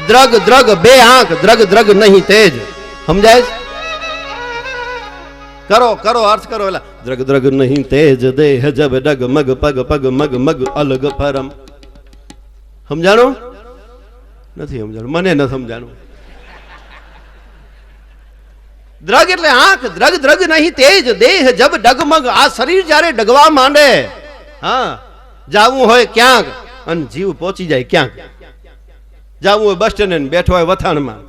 દ્રગ દ્રગ બે આંખ દ્રગ દ્રગ નહીં તેજ સમજાય કરો કરો અર્થ કરો એલા દ્રગ દ્રગ નહીં તેજ દેહ જબ ડગ મગ પગ પગ મગ મગ અલગ પરમ સમજાણું નથી સમજાણું મને ન સમજાણું દ્રગ એટલે આંખ દ્રગ દ્રગ નહીં તેજ દેહ જબ ડગમગ આ શરીર જ્યારે ડગવા માંડે હા જાવું હોય ક્યાંક અને જીવ પહોંચી જાય ક્યાંક જાવું હોય બસ સ્ટેન્ડ બેઠો હોય વથાણમાં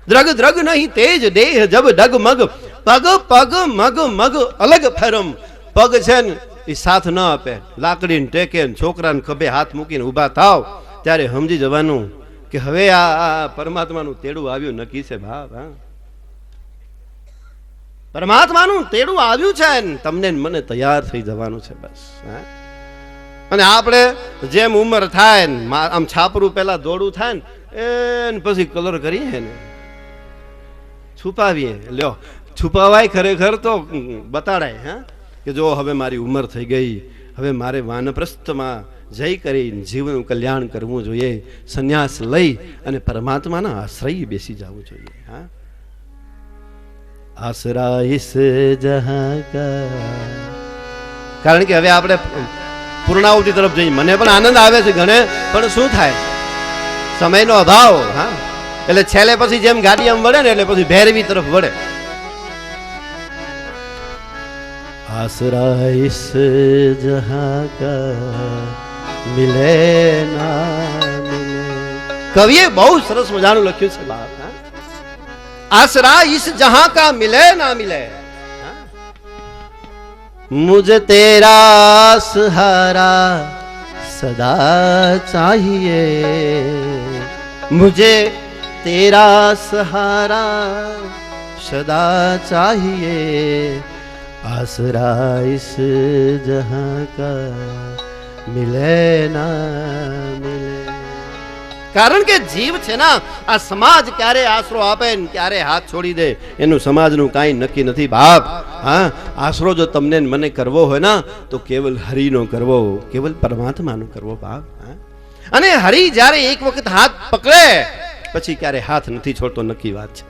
દ્રગ દ્રગ નહીં તેજ દેહ જબ ડગમગ પગ પગ મગ મગ અલગ ફરમ પગ છે ને એ સાથ ન આપે લાકડીને ટેકે છોકરાને ખભે હાથ મૂકીને ઊભા થાવ ત્યારે સમજી જવાનું કે હવે આ પરમાત્માનું તેડું આવ્યું નક્કી છે ભાવ હા પરમાત્માનું તેડું આવ્યું છે ને તમને મને તૈયાર થઈ જવાનું છે બસ હા અને આપણે જેમ ઉંમર થાય ને આમ છાપરું પેલા દોડું થાય ને પછી કલર કરીએ ને છુપાવીએ લ્યો છુપાવાય ખરેખર તો બતાડાય હા કે જો હવે મારી ઉંમર થઈ ગઈ હવે મારે વાનપ્રસ્થમાં જઈ કરી જીવનું કલ્યાણ કરવું જોઈએ સંન્યાસ લઈ અને પરમાત્માના આશ્રય બેસી જવું જોઈએ હા આસરા ઇસ જહાં કા કારણ કે હવે આપણે પૂર્ણાહુતિ તરફ જઈએ મને પણ આનંદ આવે છે ઘણે પણ શું થાય સમયનો અભાવ હા એટલે છેલ્લે પછી જેમ ગાડી આમ વળે ને એટલે પછી ભૈરવી તરફ વળે આસરા ઇસ જહાં કા મિલે ના મિલે કવિએ બહુ સરસ મજાનું લખ્યું છે બાપ આસરા ઇસ જહાં કા મિલે ના મિલે મુझे तेरा सहारा सदा चाहिए मुझे तेरा सहारा सदा चाहिए आसरा इस जहां का मिले ना मिले કારણ કે જીવ છે ને આ સમાજ ક્યારે આશરો આપે ને ક્યારે હાથ છોડી દે એનું સમાજનું કાંઈ નક્કી નથી બાપ હા આશરો જો તમને મને કરવો હોય ને તો કેવલ હરિનો કરવો કેવલ પરમાત્માનો કરવો બાપ હા અને હરિ જ્યારે એક વખત હાથ પકડે પછી ક્યારે હાથ નથી છોડતો નક્કી વાત છે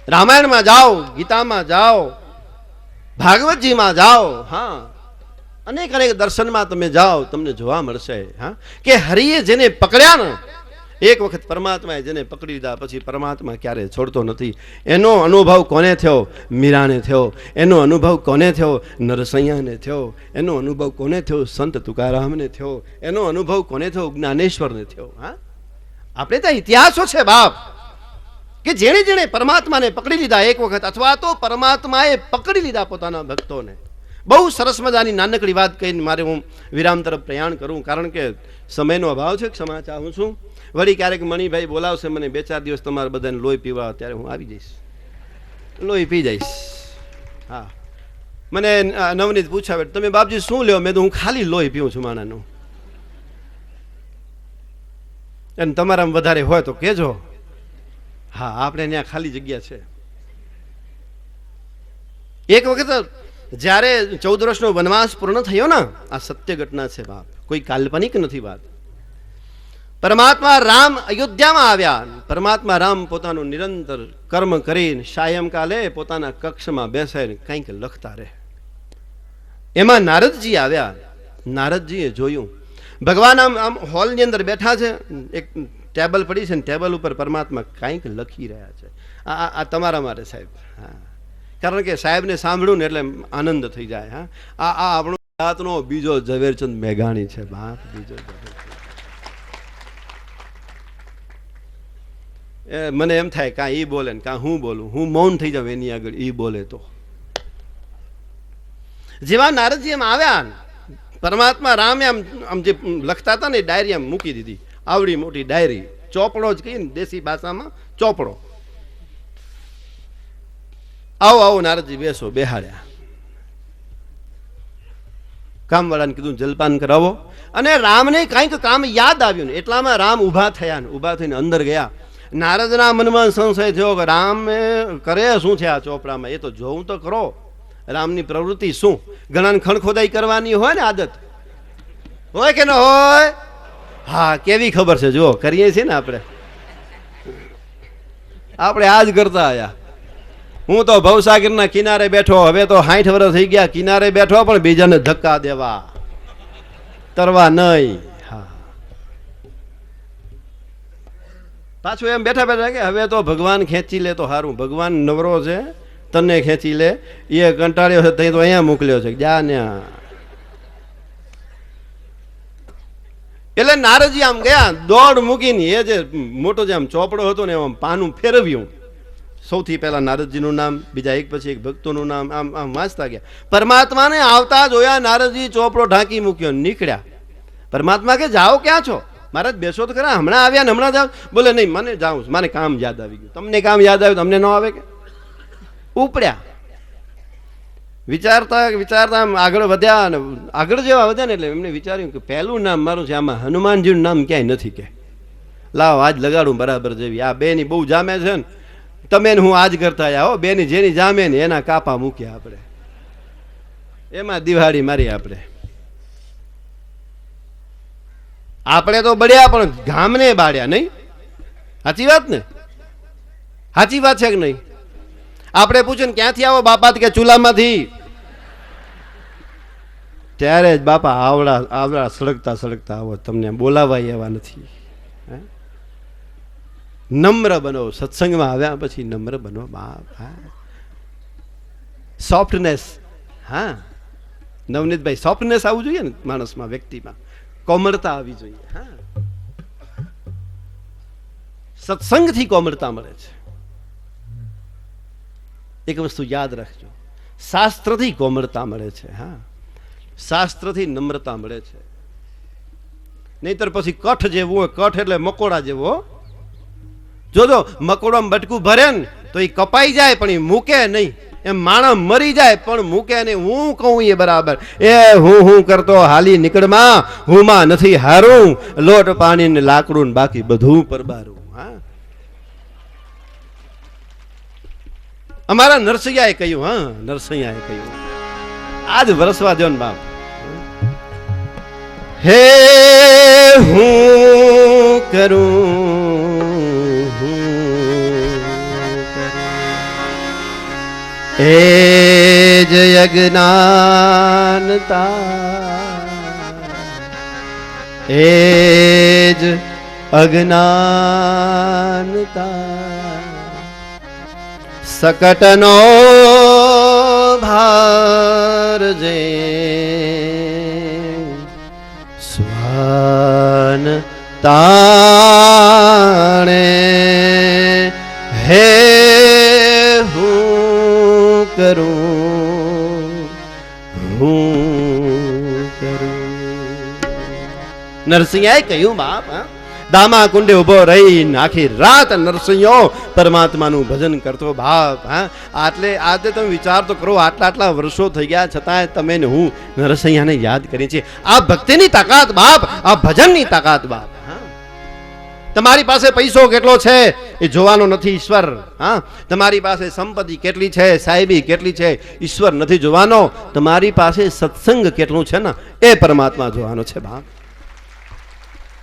રામાયણમાં જાઓ ગીતામાં જાઓ ભાગવતજીમાં જાઓ, હા, અનેક અનેક દર્શનમાં તમે જાઓ, તમને જોવા મળશે હા કે હરિએ જેને પકડ્યા ને, એક વખત પરમાત્માએ જેને પકડી લીધા પછી પરમાત્મા ક્યારેય છોડતો નથી. એનો અનુભવ કોને થયો? મીરાને થયો. એનો અનુભવ કોને થયો? નરસૈયાને થયો. એનો અનુભવ કોને થયો? સંત તુકારામને થયો. એનો અનુભવ કોને થયો? જ્ઞાનેશ્વરને થયો. હા, આપણે ત્યાં ઇતિહાસો છે બાપ, કે જેણે જેણે પરમાત્માને પકડી લીધા એક વખત, અથવા તો પરમાત્માએ પકડી લીધા પોતાના ભક્તોને. બહુ સરસ મજાની નાનકડી વાત કહીને મારે હું વિરામ તરફ પ્રયાણ કરું, કારણ કે સમયનો અભાવ છે. ક્ષમા ચાહું છું. વળી ક્યારેક મણિભાઈ બોલાવશે મને 2-4 દિવસ તમારે બધાને લોહી પીવા, ત્યારે હું આવી જઈશ, લોહી પી જઈશ. હા, મને નવનીત પૂછાવે તમે બાપજી શું લ્યો? મેં તો હું ખાલી લોહી પીવું છું માણાનું. અને તમારામાં વધારે હોય તો કહેજો. હા, આપણે ત્યાં ખાલી જગ્યા છે. એક વખત જ્યારે 14 વર્ષનો વનવાસ પૂર્ણ થયો ને, આ સત્ય ઘટના છે બાપ, કોઈ કાલ્પનિક નથી વાત. પરમાત્મા રામ અયોધ્યામાં આવ્યા. પરમાત્મા રામ પોતાનું નિરંતર કર્મ કરીને સાયંકાલે પોતાના કક્ષમાં બેસાઈને કંઈક લખતા રહે. એમાં નારદજી આવ્યા. નારદજીએ જોયું ભગવાન આમ હોલની અંદર બેઠા છે, એક ટેબલ પડી છે ને ટેબલ ઉપર પરમાત્મા કંઈક લખી રહ્યા છે. આ તમારા માટે સાહેબ. હા, કારણ કે સાહેબને સાંભળ્યું ને એટલે આનંદ થઈ જાય. હા, આ આપણો ગુજરાતનો બીજો ઝવેરચંદ મેઘાણી છે બાપ, બીજો મને એમ થાય કાં એ બોલે ને કાં હું બોલું, હું મૌન થઈ જાઉં એની આગળ, એ બોલે તો. જેવા નારદજી એમ આવ્યા, પરમાત્મા રામે આમ જે લખતા હતા ને ડાયરી આમ મૂકી દીધી, આવડી મોટી ડાયરી, ચોપડો જ કહીએ ને દેશી ભાષામાં, ચોપડો. આવો આવો નારદજી બેસો, બેહાડ્યા. કામવાળાને કીધું જલપાન કરાવો. અને રામને કંઈક કામ યાદ આવ્યું ને એટલામાં રામ ઊભા થયા ને ઊભા થઈને અંદર ગયા. નારદના મનમાં સંશય થયો કે રામ કરે શું છે આ ચોપડામાં, એ તો જોવું તો ખરો રામની પ્રવૃત્તિ શું. ઘણાને ખણખોદાઈ કરવાની હોય ને આદત, હોય કે ન હોય? હા, કેવી ખબર છે જુઓ, કરીએ છીએ ને આપણે આ જ કરતા આયા. હું તો ભવસાગરના કિનારે બેઠો, હવે તો 60 વર્ષ થઈ ગયા, કિનારે બેઠો પણ બીજાને ધક્કા દેવા, તરવા નહીં. પાછું એમ બેઠા બેઠા કે હવે તો ભગવાન ખેંચી લે તો સારું, ભગવાન નવરો છે, તને ખેંચી લે, એ કંટાળ્યો છે તઈ તો અહીંયા મોકલ્યો છે, જા ને. એટલે નારદજી આમ ગયા, દોડ મૂકીને એ જે મોટો જે આમ ચોપડો હતો ને આમ પાનું ફેરવ્યું. સૌથી પહેલા નારદજીનું નામ, બીજા એક પછી એક ભક્તોનું નામ, આમ આમ વાંચતા ગયા. પરમાત્માને આવતા જોયા, નારદજી ચોપડો ઢાંકી મૂક્યો, નીકળ્યા. પરમાત્મા કે જાઓ ક્યાં છો? મહારાજ બેસો તો ખરા, હમણાં આવ્યા ને હમણાં જાઓ. બોલે નહીં, મને જાઉં, મને કામ યાદ આવી ગયું. તમને કામ યાદ આવ્યું, તમને ન આવે કે? ઉપડ્યા. વિચારતા વિચારતા આમ આગળ વધ્યા, અને આગળ જેવા વધ્યા ને એટલે એમને વિચાર્યું કે પહેલું નામ મારું છે, આમાં હનુમાનજીનું નામ ક્યાંય નથી. કે લાવ આજ લગાડું બરાબર જેવી. આ બેની બહુ જામે છે ને, તમે હું આજ કરતા આવ્યા હો. બેની જેની જામે ને એના કાપા મૂક્યા આપણે, એમાં દિવાળી મારી આપણે. આપણે તો બળ્યા પણ ગામને બાળ્યા નહીં. સાચી વાત ને? સાચી વાત છે કે નહીં? આપણે પૂછ્યું ક્યાંથી આવો બાપા, કે ચૂલામાંથી. ત્યારે જ બાપા આવડા આવડા સળગતા સળગતા આવો, તમને બોલાવાય એવા નથી. નમ્ર બનો, સત્સંગમાં આવ્યા પછી નમ્ર બનો બાપ. સોફ્ટનેસ. હા નવનીતભાઈ, સોફ્ટનેસ આવવું જોઈએ ને માણસમાં, વ્યક્તિમાં કોમળતા આવી જોઈએ. હા, સત્સંગથી કોમળતા મળે છે. એક વસ્તુ યાદ રાખજો, શાસ્ત્રથી કોમળતા મળે છે. હા, શાસ્ત્રથી નમ્રતા મળે છે. નહીતર પછી કઠ જેવું હોય, કઠ એટલે મકોડા જેવો. જોજો મકોડામાં બટકું ભરે ને તો એ કપાઈ જાય પણ એ મૂકે નહીં. એમ માણસ મરી જાય પણ મૂકે નહીં. હું કહું એ બરાબર. એ હું કરતો હાલી નીકળમાં, હુંમાં નથી હારું, લોટ પાણી ને લાકડું બાકી બધું પરબારું. હા, અમારા નરસૈયાએ કહ્યું. હા, નરસૈયાએ કહ્યું, આજ વરસવા દો ને બાપ. હે હું કરું, એ જ અજ્ઞાનતા, એ જ અજ્ઞાનતા, सकटनो भारजे स्वान ताणे हे हूँ करूँ नरसिंहाए कह્યું बाप दामा कुंडे उभो रही आखी रात नरसिंहो परमात्माનું ભજન કરતો બાપ. હા આટલે આજે તમે વિચાર તો કરો, આટલા આટલા વર્ષો થઈ ગયા છતાંય તમે ને હું નરસિંહાને યાદ કરીએ છીએ. આ ભક્તિની તાકાત બાપ, આ ભજનની તાકાત બાપ. હા તમારી પાસે પૈસો કેટલો છે એ જોવાનો નથી ઈશ્વર. હા તમારી પાસે સંપત્તિ કેટલી છે, સાહેબી કેટલી છે, ઈશ્વર નથી જોવાનો. તમારી પાસે સત્સંગ કેટલું છે ને એ પરમાત્મા જોવાનો છે બાપ.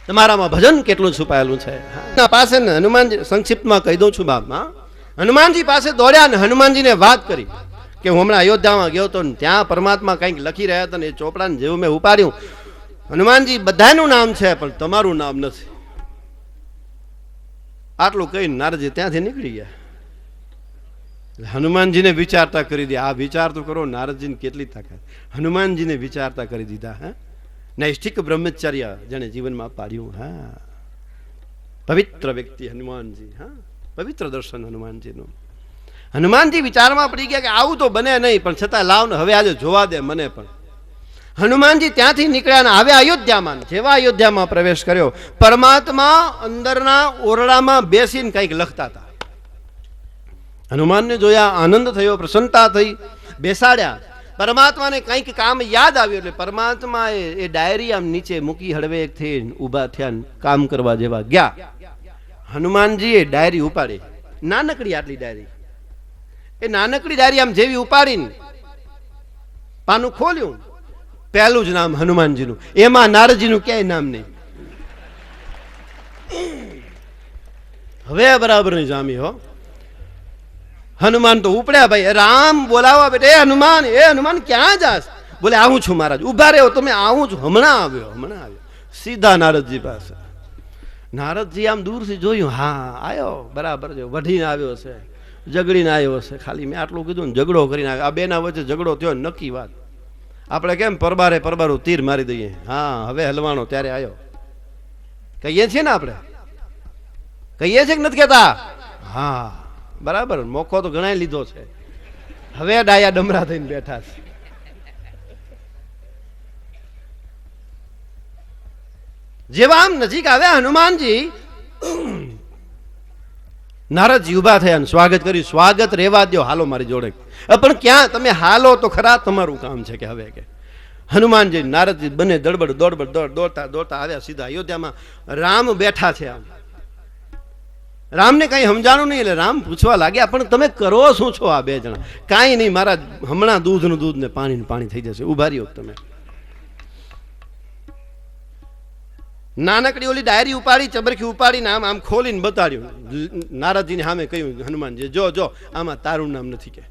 તમારામાં ભજન કેટલું છુપાયેલું છે. ના પાસે ને હનુમાનજી, સંક્ષિપ્તમાં કહી દઉં છું બાપ. હા હનુમાનજી પાસે દોડ્યા ને હનુમાનજીને વાત કરી કે હું હમણાં અયોધ્યામાં ગયો હતો ને ત્યાં પરમાત્મા કંઈક લખી રહ્યા હતા ને એ ચોપડાને જેવું મેં ઉપાડ્યું, હનુમાનજી બધાનું નામ છે પણ તમારું નામ નથી. આટલું કહીને નારદજી ત્યાંથી નીકળી ગયા. હનુમાનજીને વિચારતા કરી દે. આ વિચાર તો કરો નારદજીને કેટલી તાકાત. હનુમાનજીને વિચારતા કરી દીધા. હા નૈષ્ઠિક બ્રહ્મચર્ય જેને જીવનમાં પાડ્યું. હા પવિત્ર વ્યક્તિ હનુમાનજી. હા પવિત્ર દર્શન હનુમાનજીનું. હનુમાનજી વિચારમાં પડી ગયા કે આવું તો બને નહીં, પણ છતાં લાવ ને હવે આજે જોવા દે મને પણ. હનુમાનજી ત્યાંથી નીકળ્યા ને આવ્યા અયોધ્યામાં. જેવા અયોધ્યામાં પ્રવેશ કર્યો, પરમાત્મા અંદરના ઓરડામાં બેસીને કંઈક લખતા હતા. હનુમાનને જોયા, આનંદ થયો, પ્રસન્નતા થઈ, બેસાડ્યા. પરમાત્માને કંઈક કામ યાદ આવ્યું એટલે પરમાત્માએ એ ડાયરી આમ નીચે મૂકી હળવે થઈ ઊભા થયા, કામ કરવા જેવા ગયા. હનુમાનજીએ ડાયરી ઉપાડી, નાનકડી આટલી ડાયરી. એ નાનકડી ડાયરી આમ જેવી ઉપાડીને પાનું ખોલ્યું, પહેલું જ નામ હનુમાનજીનું. એમાં નારદજીનું ક્યાંય નામ નહીં. હવે બરાબર નહીં જામી હો. હનુમાન તો ઉપડ્યા, ભાઈ રામ બોલાવા બેટા. એ હનુમાન ક્યાં જાસ? બોલે આવું છું મહારાજ. ઉભા રહ્યો તમે, આવું છું, હમણાં આવ્યો. સીધા નારદજી પાસે. નારદજી આમ દૂરથી જોયું, હા આવ્યો બરાબર છે, વઢીને આવ્યો છે, ઝઘડીને આવ્યો છે. ખાલી મેં આટલું કીધું ને ઝઘડો કરીને આવ્યો. આ બેના વચ્ચે ઝઘડો થયો નક્કી વાત. આપણે કેમ પરબારું તીર મારી દઈએ, હા હવે હલવાનો ત્યારે આવ્યો કહીએ છીએ ને આપણે, કહીએ છીએ કે નથી કહેતા? હા બરાબર, મોકો તો ઘણા લીધો છે. હવે ડાયા ડમરા થઈને બેઠા છે. જેવા આમ નજીક આવ્યા હનુમાનજી, નારદજી ઉભા થયા અને સ્વાગત કર્યું. સ્વાગત રેવા દો, હાલો મારી જોડે. પણ ક્યાં? તમે હાલો તો ખરા, તમારું કામ છે કે હવે કે. હનુમાનજી નારદજી બંને દોડતા આવ્યા સીધા અયોધ્યામાં. રામ બેઠા છે. આમ રામને કઈ સમજાણું નહીં એટલે રામ પૂછવા લાગ્યા, પણ તમે કરો શું છો આ બે જણા? કાંઈ નહીં મહારાજ, હમણાં દૂધનું દૂધ ને પાણી થઈ જશે, ઉભા રહ્યો તમે. નાનકડી ઓલી ડાયરી ઉપાડી, ચબરખી ઉપાડીને આમ ખોલીને બતાડ્યું. નારદજીને સામે કહ્યું હનુમાનજી, જો આમાં તારું નામ નથી કે.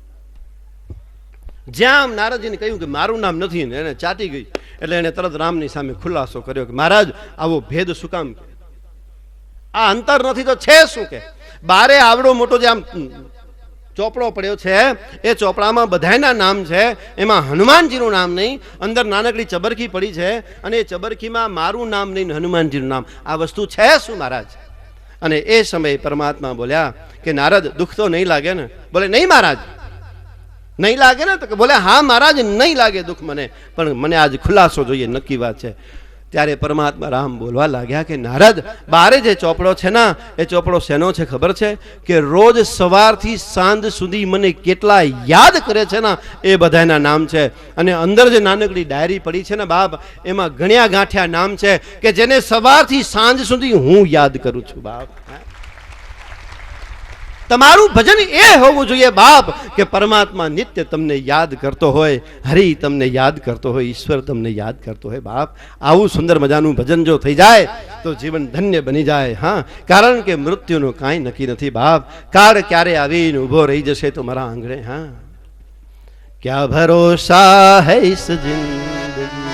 જ્યાં આમ નારદજીને કહ્યું કે મારું નામ નથી ને એને ચાટી ગઈ એટલે એને તરત રામની સામે ખુલાસો કર્યો કે મહારાજ આવો ભેદ શું કામ? આ અંતર નથી તો છે શું કે? બારે આવડો મોટો જે આમ ચોપડો પડ્યો છે, એ ચોપડામાં બધાના નામ છે, એમાં હનુમાનજીનું નામ નહીં. અંદર નાનકડી ચબરખી પડી છે અને એ ચબરખીમાં મારું નામ નહીં, હનુમાનજીનું નામ. આ વસ્તુ છે શું મહારાજ? અને એ સમયે પરમાત્મા બોલ્યા કે નારદ દુઃખ તો નહીં લાગે ને? બોલે નહીં મહારાજ, નહીં લાગે ને? તો બોલે હા મહારાજ નહીં લાગે દુઃખ મને, પણ મને આજ ખુલાસો જોઈએ, નક્કી વાત છે. ત્યારે પરમાત્મા રામ બોલવા લાગ્યા કે નારદ, બારે જે ચોપડો છે ને એ ચોપડો શેનો છે ખબર છે? કે રોજ સવારથી સાંજ સુધી મને કેટલા યાદ કરે છે ને એ બધાના નામ છે. અને અંદર જે નાનકડી ડાયરી પડી છે ને બાપ, એમાં ગણ્યા ગાંઠ્યા નામ છે કે જેને સવારથી સાંજ સુધી હું યાદ કરું છું બાપ. તમારું ભજન એ હોવું જોઈએ બાપ કે પરમાત્મા નિત્ય તમને યાદ કરતો હોય, હરિ તમને યાદ કરતો હોય, ઈશ્વર તમને યાદ કરતો હોય બાપ. આવું સુંદર મજાનું ભજન જો થઈ જાય તો જીવન ધન્ય બની જાય. હા, કારણ કે મૃત્યુનું કાંઈ નક્કી નથી બાપ. કાળ ક્યારે આવીને ઊભો રહી જશે તો મારા આંગણે. હા, क्या भरोसा है इस जिंदगी,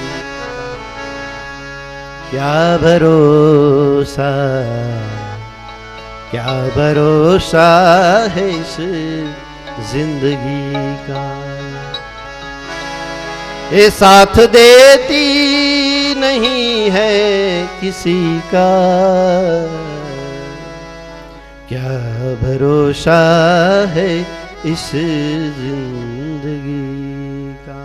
क्या भरोसा है इस जिंदगी का। ये साथ देती नहीं है किसी का, क्या भरोसा है इस जिंदगी का।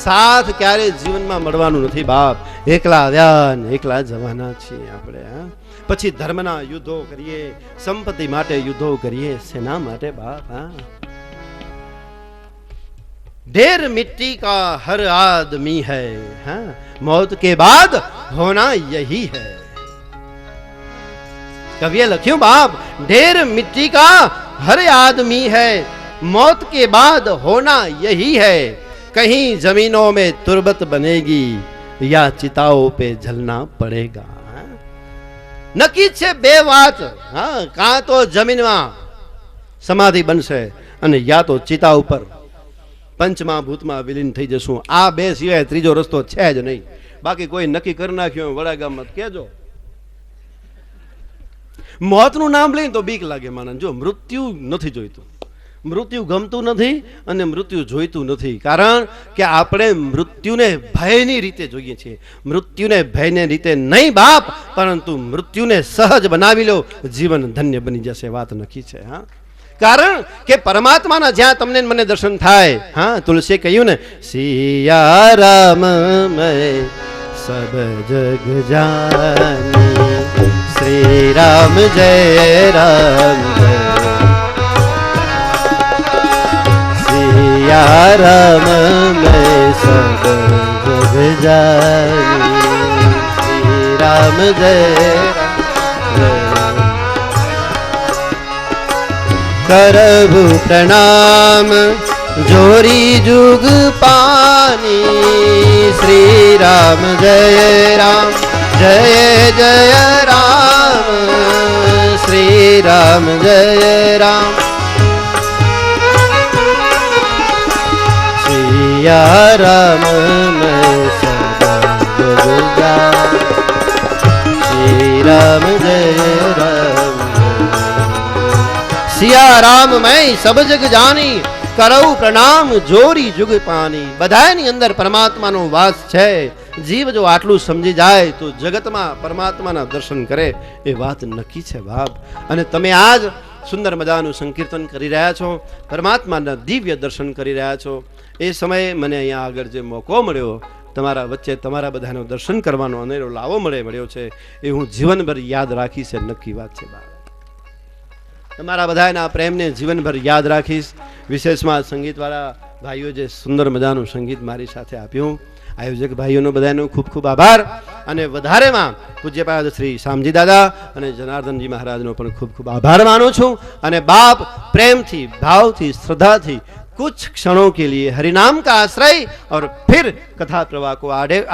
साथ ક્યારે જીવનમાં મળવાનું નથી બાપ, એકલા આવ્યા ને એકલા જવાના છીએ આપણે। હા, પછી ધર્મના યુદ્ધો કરીએ, સંપત્તિ માટે યુદ્ધો કરીએ, સેના માટે બાપ। હા, ढेर मिट्टी का हर आदमी है, हाँ, मौत के बाद होना यही है। कविए लख्યું बाप, ढेर मिट्टी का हर आदमी है, मौत के बाद होना यही है। कहीं जमीनों में तुरबत बनेगी या चिताओं पे जलना पड़ेगा। नक्की छे बे વાત, હા, કાં તો જમીનમાં સમાધિ બનશે અને યા તો ચિતા ઉપર પંચમા ભૂતમાં વિલીન થઈ જશું। આ બે સિવાય ત્રીજો રસ્તો છે જ નહીં। બાકી કોઈ નક્કી કરી નાખ્યો વડાગામમાં કહેજો। મોતનું નામ લઈને તો બીક લાગે માણસ। જો મૃત્યુ નથી જોઈતું, મૃત્યુ ગમતું નથી અને મૃત્યુ જોઈતું નથી, કારણ કે આપણે મૃત્યુને ભયની રીતે જોઈએ છીએ। મૃત્યુને ભયની રીતે નહીં બાપ, પરંતુ મૃત્યુને સહજ બનાવી લો, જીવન ધન્ય બની જશે। વાત નક્કી છે। હા, કારણ કે પરમાત્માના જ્યાં તમને મને દર્શન થાય। હા, તુલસીએ કહ્યું ને, સિયા રામ મેં સબ જગ જાની, શ્રી રામ જય રામ જય, સિયા રામ મેં સબ જગ જાની, શ્રી રામ જય करबु प्रणाम जोरी जुग पानी, श्री राम जय राम जय जय राम, श्री राम जय राम, सिया राम मैं सदा जग जानी, श्री राम जय राम, सिया राम मैं सब जग जानी, करऊ प्रणाम जोरी जुग पानी। બધાની અંદર પરમાત્માનો વાસ છે। જીવ જો આટલું સમજી જાય તો જગતમાં પરમાત્માના દર્શન કરે, એ વાત નક્કી છે બાપ। અને તમે આજ સુંદર મજાનું સંકીર્તન કરી રહ્યા છો, પરમાત્માના દિવ્ય દર્શન કરી રહ્યા છો। એ સમયે મને અહીંયા આગળ જે મોકો મળ્યો તમારા વચ્ચે તમારા બધાનું દર્શન કરવાનો અનેરો લાવો મળ્યો છે, એ હું જીવનભર યાદ રાખીશ। નક્કી વાત છે બાપ। તમારા બધાના પ્રેમને જીવનભર યાદ રાખીશ। વિશેષમાં સંગીતવાળા ભાઈઓ જે સુંદર મજાનું સંગીત મારી સાથે આપ્યું, આયોજક ભાઈઓનો બધાનો ખૂબ ખૂબ આભાર। અને વધારેમાં પૂજ્યપાદ શ્રી શામજી દાદા અને જનાર્દનજી મહારાજનો પણ ખૂબ ખૂબ આભાર માનું છું। અને બાપ પ્રેમથી, ભાવથી, શ્રદ્ધાથી कुछ क्षणों के लिए हरिनाम का आश्रय और फिर कथा प्रवाह को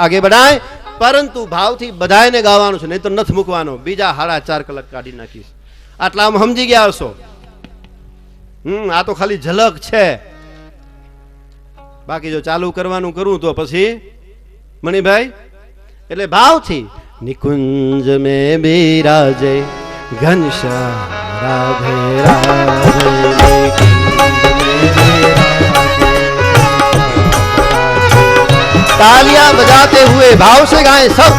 आगे बढ़ाएं, परंतु भावથી બધાને ગાવાનું છે, નહીં તો નથ મૂકવાનો। બીજા 4.5 કલાક કાઢી નાખીશ। આટલામાં સમજી ગયા હશો। આ તો ખાલી ઝલક છે, બાકી જો ચાલુ કરવાનું કરું તો પછી મણિભાઈ એટલે ભાવથી નિકુંજ મે બિરાજે ઘનશ્યામ રાધે રાધે, तालियां बजाते हुए भाव से गाएं सब।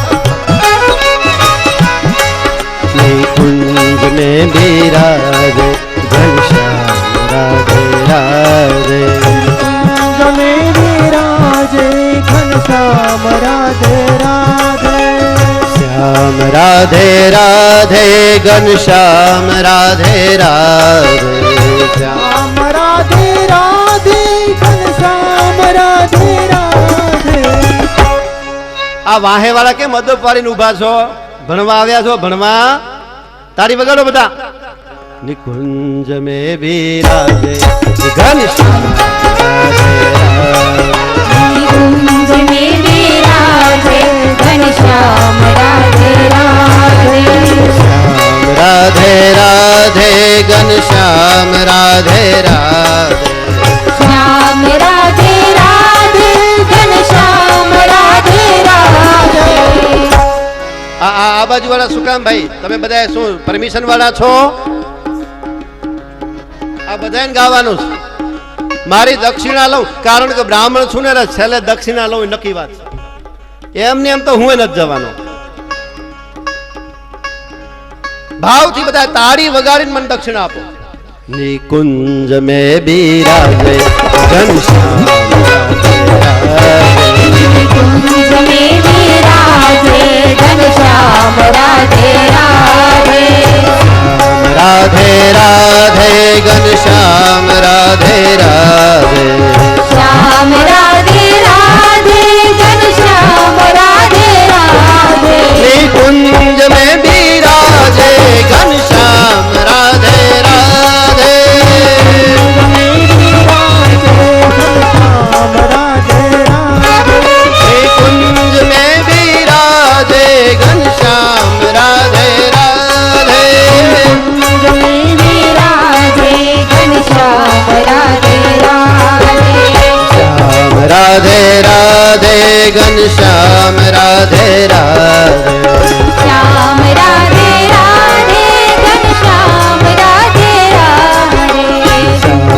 कुंज में बिराजे घनश्याम राधे राधे, कुंज में बिराजे घनश्याम राधे राधे, श्याम राधे राधे घनश्याम राधे राधे, श्याम राधे राधे घनश्याम राधे राधे। आ वाहे वाला के मदद वाली उभा छो, भणवा આવ્યા છો, ભણવા તાળી વગાડો બધા। નિકુંજ મે બિરાજે ઘનશ્યામ રાધે રાધે, निकुंज में विराजे घनश्याम राधे राधे, श्याम राधे राधे घनश्याम राधे राधे, श्याम राधे વાળા શું કામ ભાઈ? તમે બધા શું પરમિશન વાળા છો? આ બધાને ગાવાનું છે. મારી દક્ષિણા લઉં કારણ કે બ્રાહ્મણ છું ને છેલ્લે દક્ષિણા લઉં નક્કી વાત છે. એમને એમ તો હું નથી જવાનો. ભાવથી બધા તાળી વગાડીને મને દક્ષિણા આપો. નિકુંજ મે બિરાજે ઘનશ્યામ कुंज में विराजे घनश्याम राधे राधे राधे राधे घनश्याम राधे राधे श्याम राधे राधे घनश्याम राधे राधे निकुंज में बिराजे घनश्याम राधे राधे निकुंज में बिराजे घनश्याम राधे राधे विराजे घनश्याम राधे राधे श्याम राधे राधे घनश्याम राधे राधे श्याम राधे राधे घनश्याम राधे राधे श्याम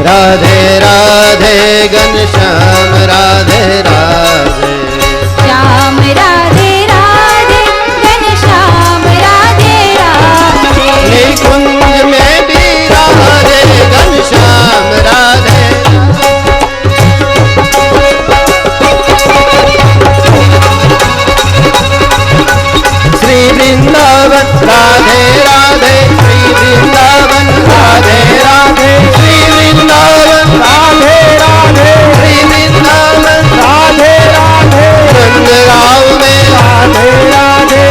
राधे राधे घनश्याम राधे राधे श्याम राधे राधे घनश्याम राधे राधे निकुंज में बिराजे घनश्याम राधे श्री वृंदावन राधे राधे श्री वृंदावन राधे राधे श्री वृंदावन राधे राधे श्री वृंदावन राधे राधे नंदगांव में राधे राधे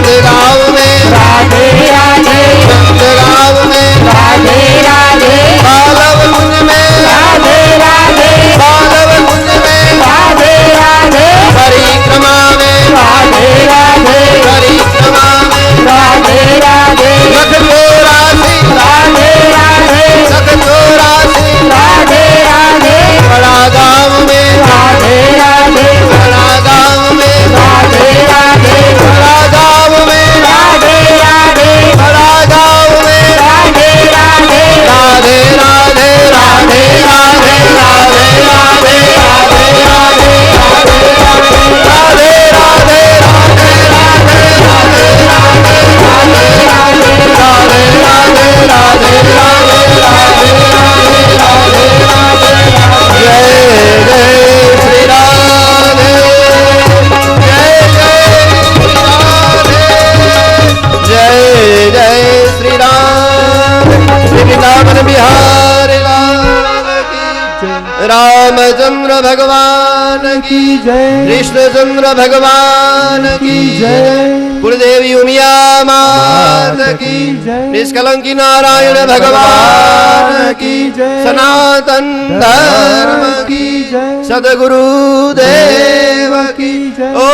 नंदगांव में राधे राधे नंदगांव में राधे राधे बालव कुंज में राधे राधे बालव कुंज में राधे राधे परिक्रमा में राधे राधे परिक्रमा में राधे राधे लख चौरासी राधे राधे लख चौरासी राधे राधे बड़ा गांव में राधे राधे बड़ा गांव में राधे राधे बड़ा गांव में राधे राधे बड़ा गांव में राधे राधे राधे राधे राधे राधे राधे राधे राधे राधे रामचंद्र भगवान की जय कृष्णचंद्र भगवान की जय कुलदेवी उमिया मात की जय निष्कलंकी नारायण भगवान की जय सनातन धर्म की जय सदगुरु देव की जय ओ